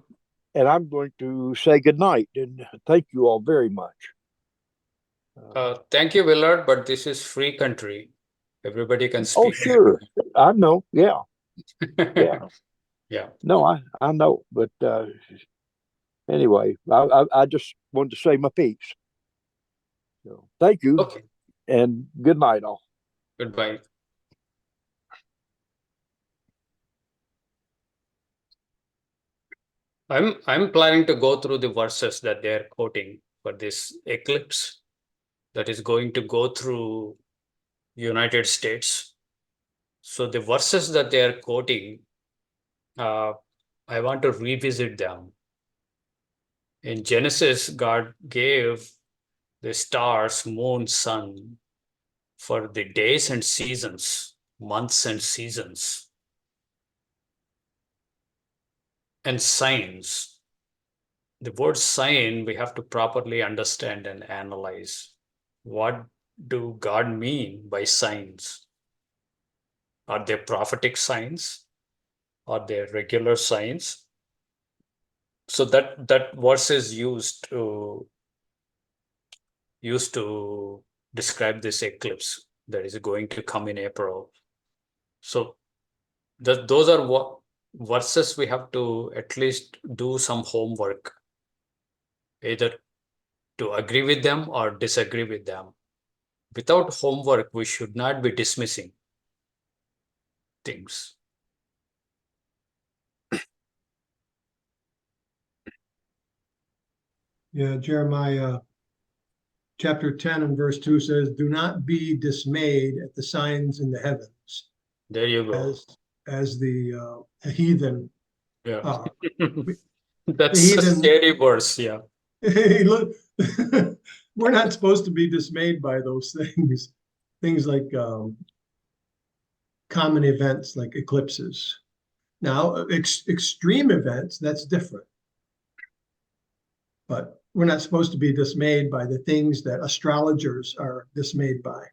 I'm going to say goodnight and thank you all very much. Thank you, Willard, but this is free country. Everybody can speak. Oh, sure. I know. Yeah. Yeah. Yeah. No, I know. But anyway, I just wanted to say my piece. So thank you. Okay. And good night, all. Goodbye. I'm planning to go through the verses that they're quoting for this eclipse that is going to go through United States. So the verses that they are quoting, I want to revisit them. In Genesis, God gave the stars, moon, sun for the days and seasons, months and seasons. And signs. The word sign, we have to properly understand and analyze. What do God mean by signs? Are they prophetic signs? Are they regular signs? So that verse is used to used to describe this eclipse that is going to come in April. So those are what verses we have to at least do some homework, either to agree with them or disagree with them. Without homework, we should not be dismissing things. Yeah, Jeremiah chapter 10 and verse 2 says, "Do not be dismayed at the signs in the heavens," There you go. as the heathen Yeah. are. That's a heathen- scary verse. Yeah. Hey, look, we're not supposed to be dismayed by those things. Things like common events like eclipses. Now, extreme events, that's different. But we're not supposed to be dismayed by the things that astrologers are dismayed by.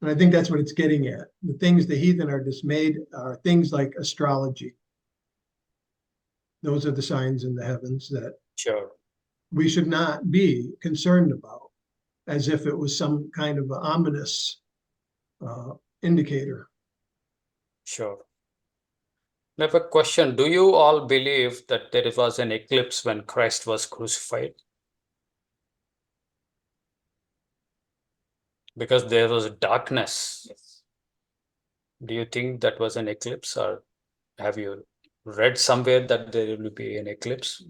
And I think that's what it's getting at. The things the heathen are dismayed are things like astrology. Those are the signs in the heavens that Sure. we should not be concerned about, as if it was some kind of ominous indicator. Sure. I have a question. Do you all believe that there was an eclipse when Christ was crucified? Because there was darkness. Yes. Do you think that was an eclipse, or have you read somewhere that there will be an eclipse?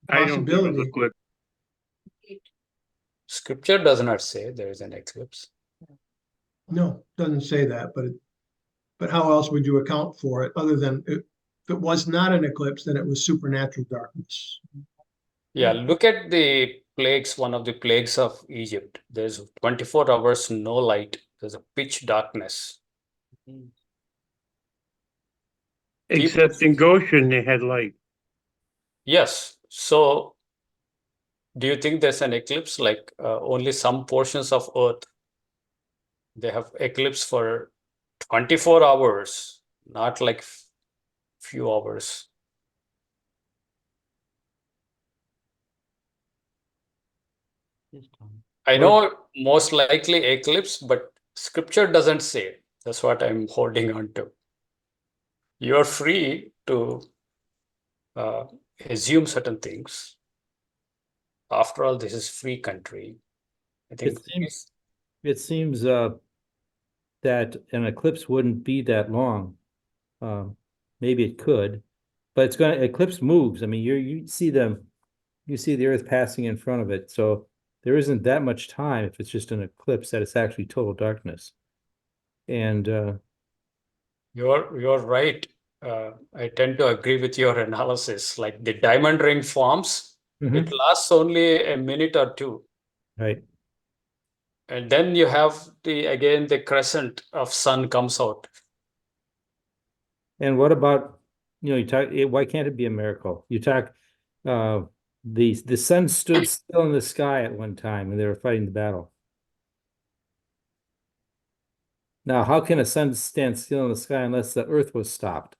I don't think it Possibility. looked good. Scripture does not say there is an eclipse. No, doesn't say that, but how else would you account for it other than if it was not an eclipse, then it was supernatural darkness. Yeah, look at the plagues, one of the plagues of Egypt. There's 24 hours, no light. There's a pitch darkness. Except in Goshen, they had light. Yes. So do you think there's an eclipse, like only some portions of Earth? They have eclipse for 24 hours, not like few hours. I know most likely eclipse, but scripture doesn't say. That's what I'm holding on to. You're free to assume certain things. After all, this is free country. I think It seems that an eclipse wouldn't be that long. Maybe it could, but eclipse moves. I mean, you see the Earth passing in front of it, so there isn't that much time if it's just an eclipse that it's actually total darkness. And you're right. I tend to agree with your analysis. Like the diamond ring forms, it lasts only a minute or two. right. And then you have the crescent of sun comes out. And what about, you talk, why can't it be a miracle? You talk, the sun stood still in the sky at one time and they were fighting the battle. Now, how can a sun stand still in the sky unless the earth was stopped?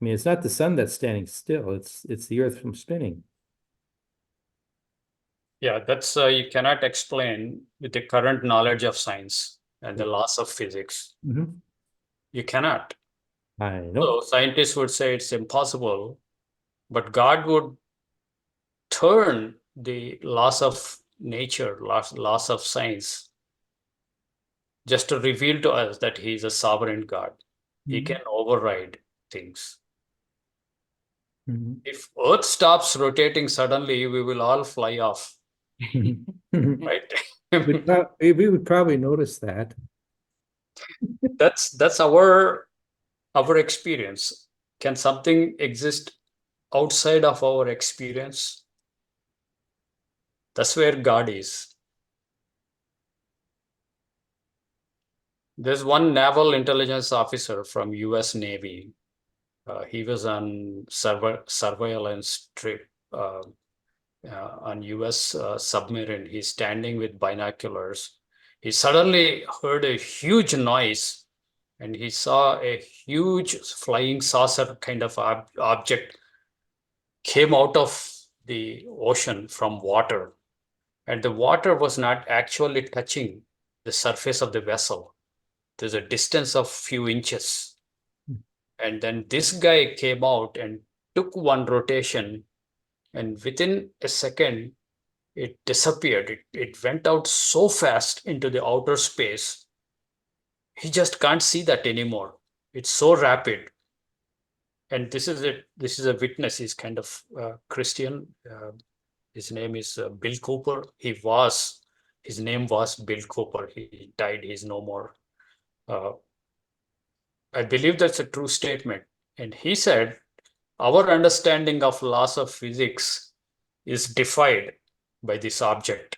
I mean, it's not the sun that's standing still, it's the earth from spinning. Yeah, that's you cannot explain with the current knowledge of science and the laws of physics. You cannot. I know. So scientists would say it's impossible, but God would turn the laws of nature, laws of science, just to reveal to us that He is a sovereign God. He can override things. If Earth stops rotating suddenly, we will all fly off, right? We would probably notice that. That's our experience. Can something exist outside of our experience? That's where God is. There's one naval intelligence officer from US Navy. He was on surveillance trip on US submarine. He's standing with binoculars. He suddenly heard a huge noise and he saw a huge flying saucer kind of object came out of the ocean from water, and the water was not actually touching the surface of the vessel. There's a distance of few inches. And then this guy came out and took one rotation, and within a second, it disappeared. It went out so fast into the outer space. He just can't see that anymore. It's so rapid. And this is a witness. He's kind of Christian. His name is Bill Cooper. His name was Bill Cooper. He died. He's no more. I believe that's a true statement. And he said, our understanding of laws of physics is defied by this object.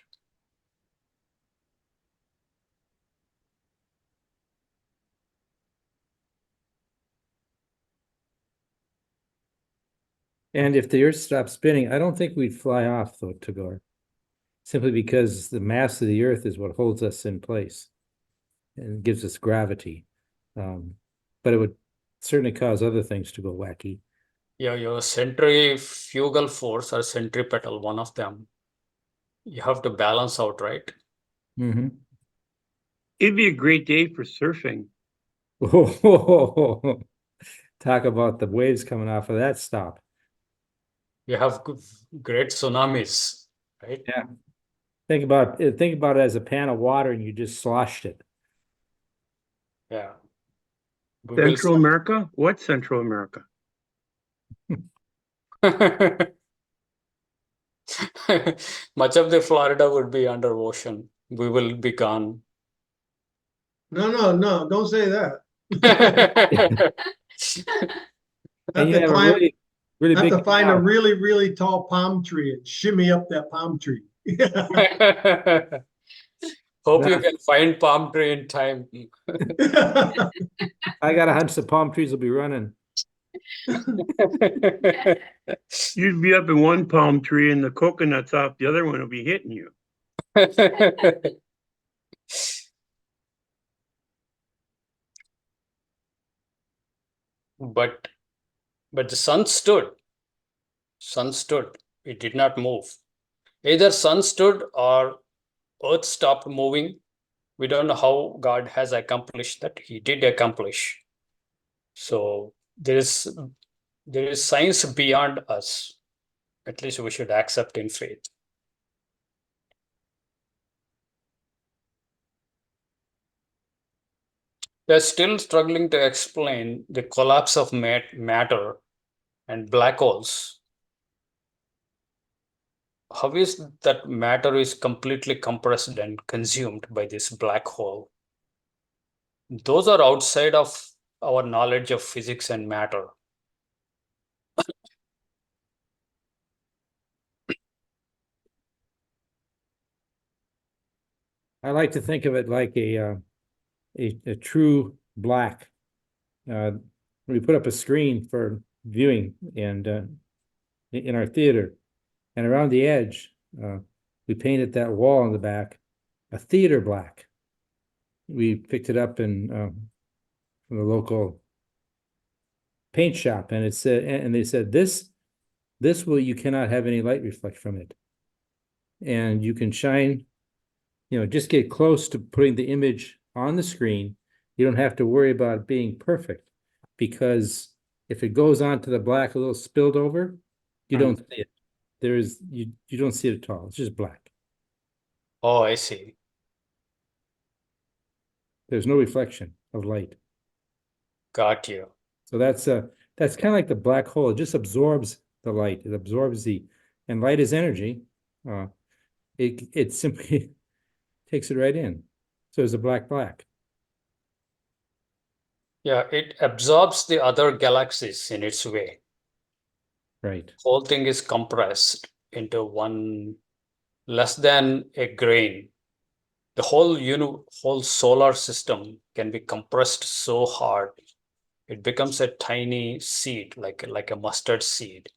And if the Earth stopped spinning, I don't think we'd fly off, though, Tagore. Simply because the mass of the Earth is what holds us in place and gives us gravity. But it would certainly cause other things to go wacky. Yeah, your centrifugal force or centripetal, one of them, you have to balance out, right? Mm-hmm. It'd be a great day for surfing. Talk about the waves coming off of that stop. You have great tsunamis, right? Yeah. Think about it as a pan of water and you just sloshed it. Yeah. We will Central America? What Central America? Much of the Florida would be under ocean. We will be gone. No, don't say that. And Have you to have a climb, really, really have big to find a canal. really, really tall palm tree and shimmy up that palm tree. Hope you Nah. can find palm tree in time. I got a hunch the palm trees will be running. You'd be up in one palm tree and the coconuts off the other one will be hitting you. But the sun stood. Sun stood. It did not move. Either sun stood or earth stopped moving. We don't know how God has accomplished that. He did accomplish. So there is science beyond us. At least we should accept in faith. They're still struggling to explain the collapse of matter and black holes. How is that matter is completely compressed and consumed by this black hole? Those are outside of our knowledge of physics and matter. I like to think of it like a true black. We put up a screen for viewing and in our theater, and around the edge, we painted that wall in the back a theater black. We picked it up in from the local paint shop, and it said, and they said this will, you cannot have any light reflect from it, and you can shine, just get close to putting the image on the screen. You don't have to worry about it being perfect, because if it goes onto the black a little spilled over, you don't see it. You don't see it at all. It's just black. Oh, I see. There's no reflection of light. Got you. So that's kind of like the black hole. It just absorbs the light. It absorbs and light is energy. It simply takes it right in. So it's a black. Yeah, it absorbs the other galaxies in its way. Right. Whole thing is compressed into one less than a grain. The whole solar system can be compressed so hard. It becomes a tiny seed, like a mustard seed.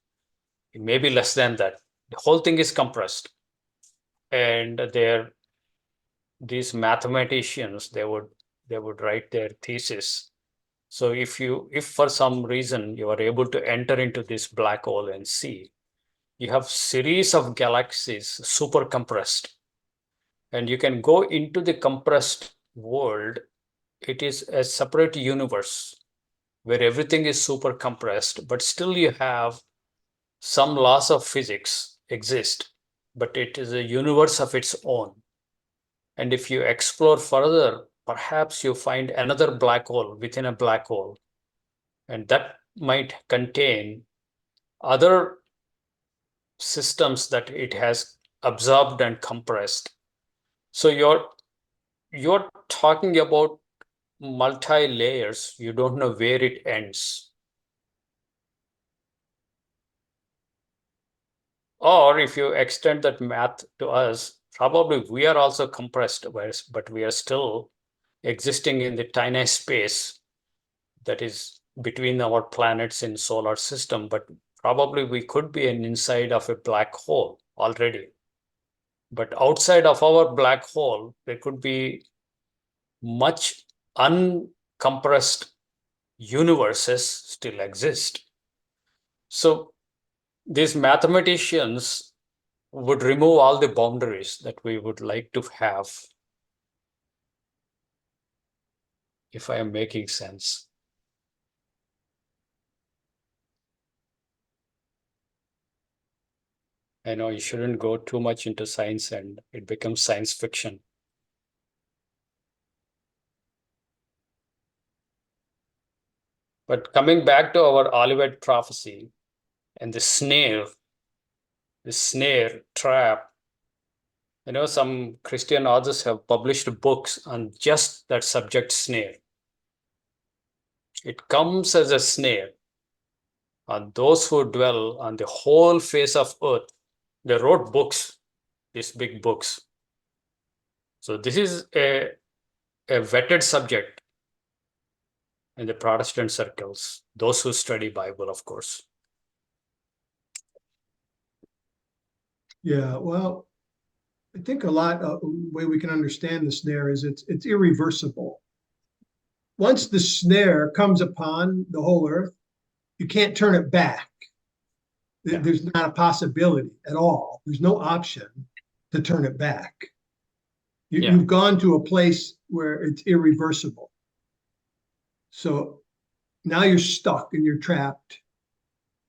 It may be less than that. The whole thing is compressed. And these mathematicians, they would write their thesis. So if for some reason you are able to enter into this black hole and see, you have series of galaxies super compressed, and you can go into the compressed world. It is a separate universe where everything is super compressed, but still you have some laws of physics exist, but it is a universe of its own. And if you explore further, perhaps you find another black hole within a black hole, and that might contain other systems that it has absorbed and compressed. So you're talking about multi-layers. You don't know where it ends. Or if you extend that math to us, probably we are also compressed, but we are still existing in the tiny space that is between our planets in solar system, but probably we could be inside of a black hole already. But outside of our black hole, there could be much uncompressed universes still exist. So these mathematicians would remove all the boundaries that we would like to have, if I am making sense. I know you shouldn't go too much into science and it becomes science fiction. But coming back to our Olivet prophecy and the snare trap, some Christian authors have published books on just that subject, snare. It comes as a snare on those who dwell on the whole face of earth. They wrote books, these big books. So this is a vetted subject in the Protestant circles, those who study Bible, of course. Yeah, well, I think a lot of way we can understand the snare is it's irreversible. Once the snare comes upon the whole earth, you can't turn it back. Yeah. There's not a possibility at all. There's no option to turn it back. Yeah. You've gone to a place where it's irreversible. So now you're stuck and you're trapped,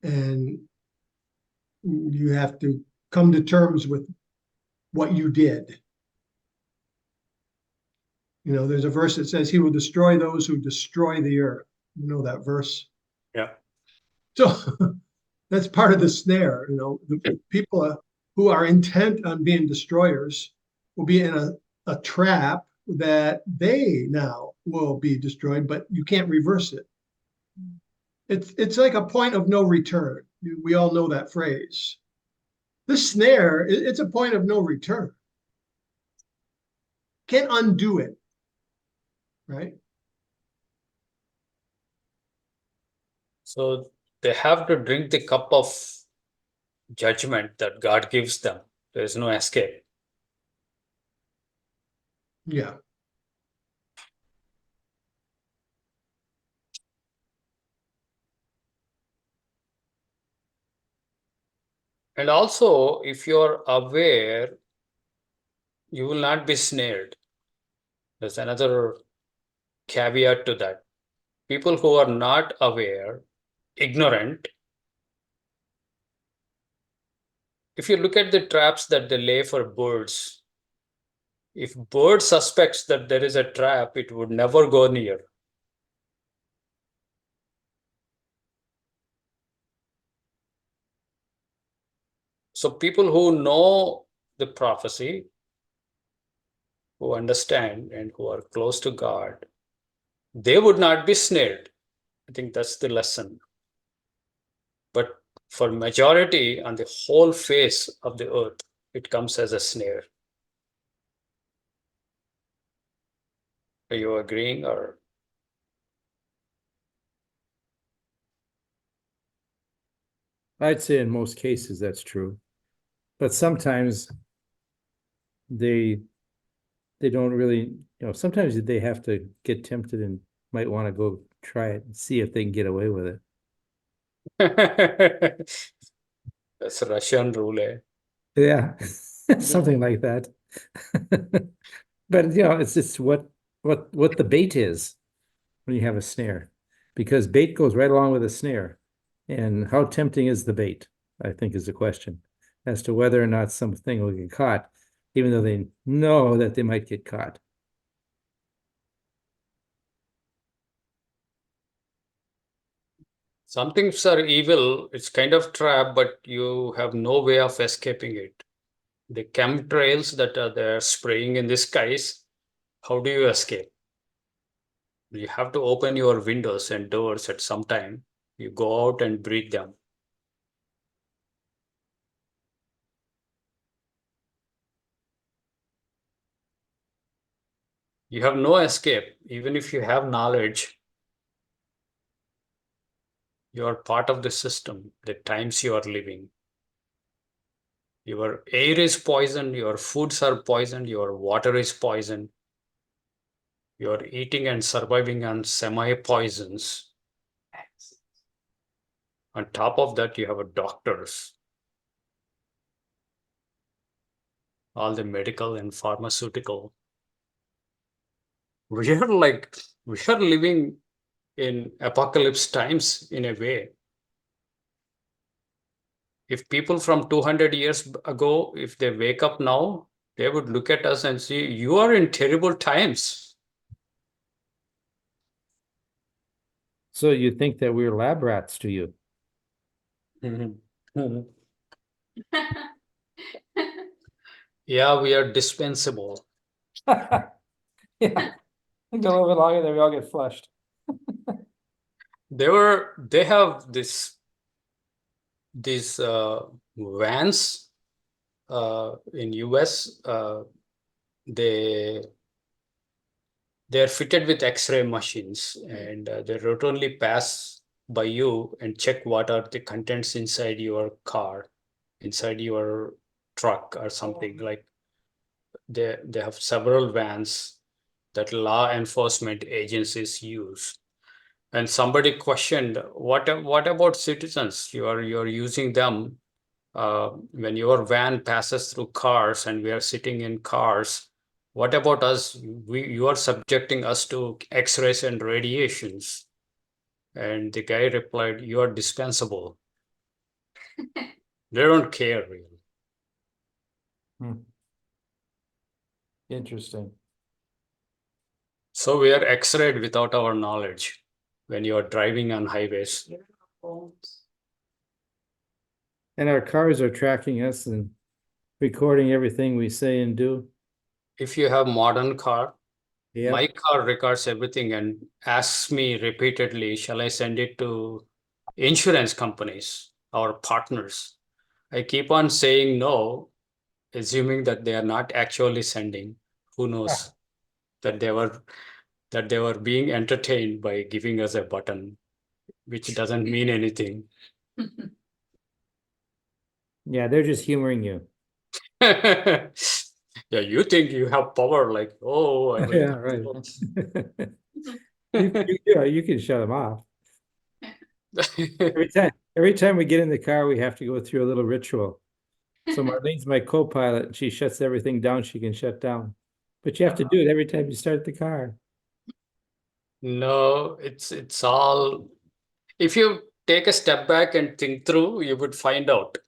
and you have to come to terms with what you did. There's a verse that says he will destroy those who destroy the earth. You know that verse? Yeah. So that's part of the snare. The people who are intent on being destroyers will be in a trap that they now will be destroyed, but you can't reverse it. It's like a point of no return. We all know that phrase. This snare, it's a point of no return. Can't undo it, right? So they have to drink the cup of judgment that God gives them. There is no escape. Yeah. And also, if you're aware, you will not be snared. There's another caveat to that. People who are not aware, ignorant, if you look at the traps that they lay for birds, if bird suspects that there is a trap, it would never go near. So people who know the prophecy, who understand and who are close to God, they would not be snared. I think that's the lesson. But for majority on the whole face of the earth, it comes as a snare. Are you agreeing or? I'd say in most cases that's true, but sometimes they don't really, sometimes they have to get tempted and might want to go try it and see if they can get away with it. That's Russian roulette. Yeah, something like that. But it's just what the bait is when you have a snare, because bait goes right along with a snare. And how tempting is the bait, I think is the question, as to whether or not something will get caught, even though they know that they might get caught. Some things are evil. It's kind of trap, but you have no way of escaping it. The chemtrails that are there spraying in the skies, how do you escape? You have to open your windows and doors at some time. You go out and breathe them. You have no escape. Even if you have knowledge, you are part of the system, the times you are living. Your air is poisoned, your foods are poisoned, your water is poisoned. You are eating and surviving on semi-poisons. On top of that, you have a doctors, all the medical and pharmaceutical. We are living in apocalypse times in a way. If people from 200 years ago, if they wake up now, they would look at us and say, you are in terrible times. So you think that we're lab rats to you? Yeah, we are dispensable. Yeah. I think a little bit longer, then we all get flushed. They have these vans in US. They're fitted with X-ray machines, and they routinely pass by you and check what are the contents inside your car, inside your truck or something. Like they have several vans that law enforcement agencies use. And somebody questioned, what about citizens? You're using them when your van passes through cars and we are sitting in cars. What about us? You are subjecting us to X-rays and radiations. And the guy replied, you are dispensable. They don't care really. Interesting. So we are X-rayed without our knowledge when you are driving on highways. And our cars are tracking us and recording everything we say and do. If you have modern car, Yeah. my car records everything and asks me repeatedly, shall I send it to insurance companies or partners? I keep on saying no, assuming that they are not actually sending. Who knows that they were being entertained by giving us a button, which doesn't mean anything. Yeah, they're just humoring you. Yeah, you think you have power, like, oh, I will. Yeah, right. You can shut them off. Every time we get in the car, we have to go through a little ritual. So Marlene's my co-pilot, and she shuts everything down she can shut down. But you have to do it every time you start the car. No, it's all. If you take a step back and think through, you would find out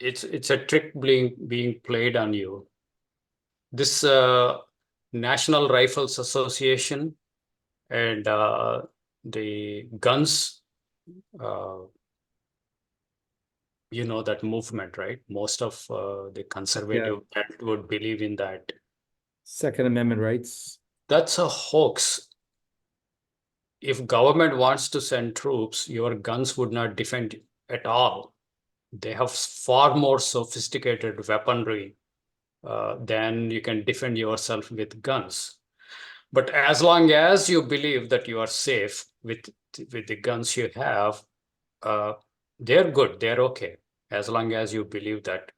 it's a trick being played on you. This National Rifles Association and the guns, that movement, right? Most of the conservative would believe in that. Second Amendment rights. That's a hoax. If government wants to send troops, your guns would not defend at all. They have far more sophisticated weaponry than you can defend yourself with guns. But as long as you believe that you are safe with the guns you have, they're good, they're okay, as long as you believe that.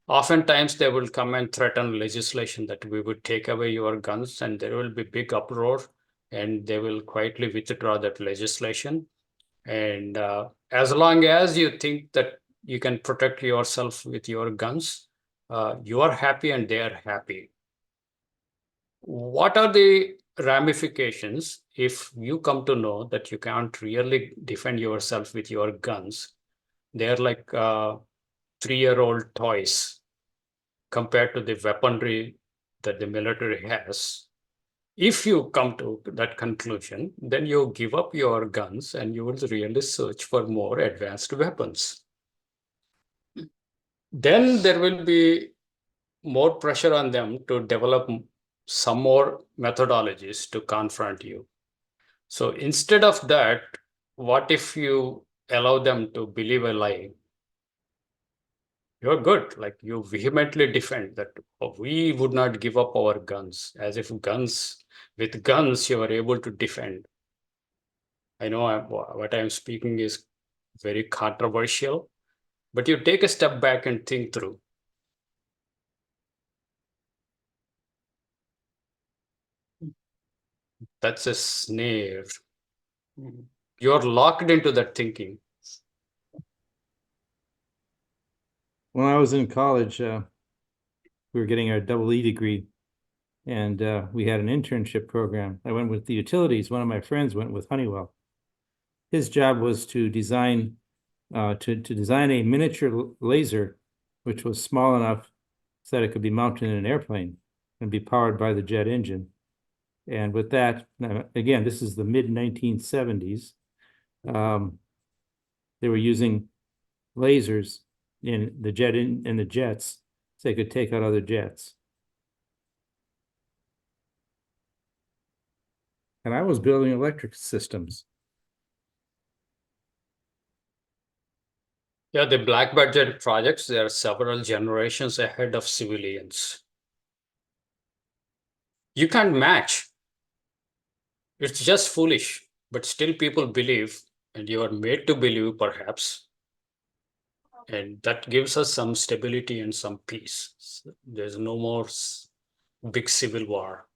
Oftentimes they will come and threaten legislation that we would take away your guns, and there will be big uproar, and they will quietly withdraw that legislation. And as long as you think that you can protect yourself with your guns. You are happy and they are happy. What are the ramifications if you come to know that you can't really defend yourself with your guns? They're like 3-year-old toys compared to the weaponry that the military has. If you come to that conclusion, then you give up your guns and you will really search for more advanced weapons. Then there will be more pressure on them to develop some more methodologies to confront you. So instead of that, what if you allow them to believe a lie? You're good, like you vehemently defend that we would not give up our guns, as if with guns you are able to defend. I know what I'm speaking is very controversial, but you take a step back and think through. That's a snare. You're locked into that thinking. When I was in college, we were getting our double E degree, and we had an internship program. I went with the utilities. One of my friends went with Honeywell. His job was to design design a miniature laser, which was small enough so that it could be mounted in an airplane and be powered by the jet engine. And with that, again, this is the mid-1970s. They were using lasers in the jets, so they could take out other jets. And I was building electric systems. Yeah, the black budget projects, they are several generations ahead of civilians. You can't match. It's just foolish, but still people believe, and you are made to believe perhaps. And that gives us some stability and some peace. So there's no more big civil war.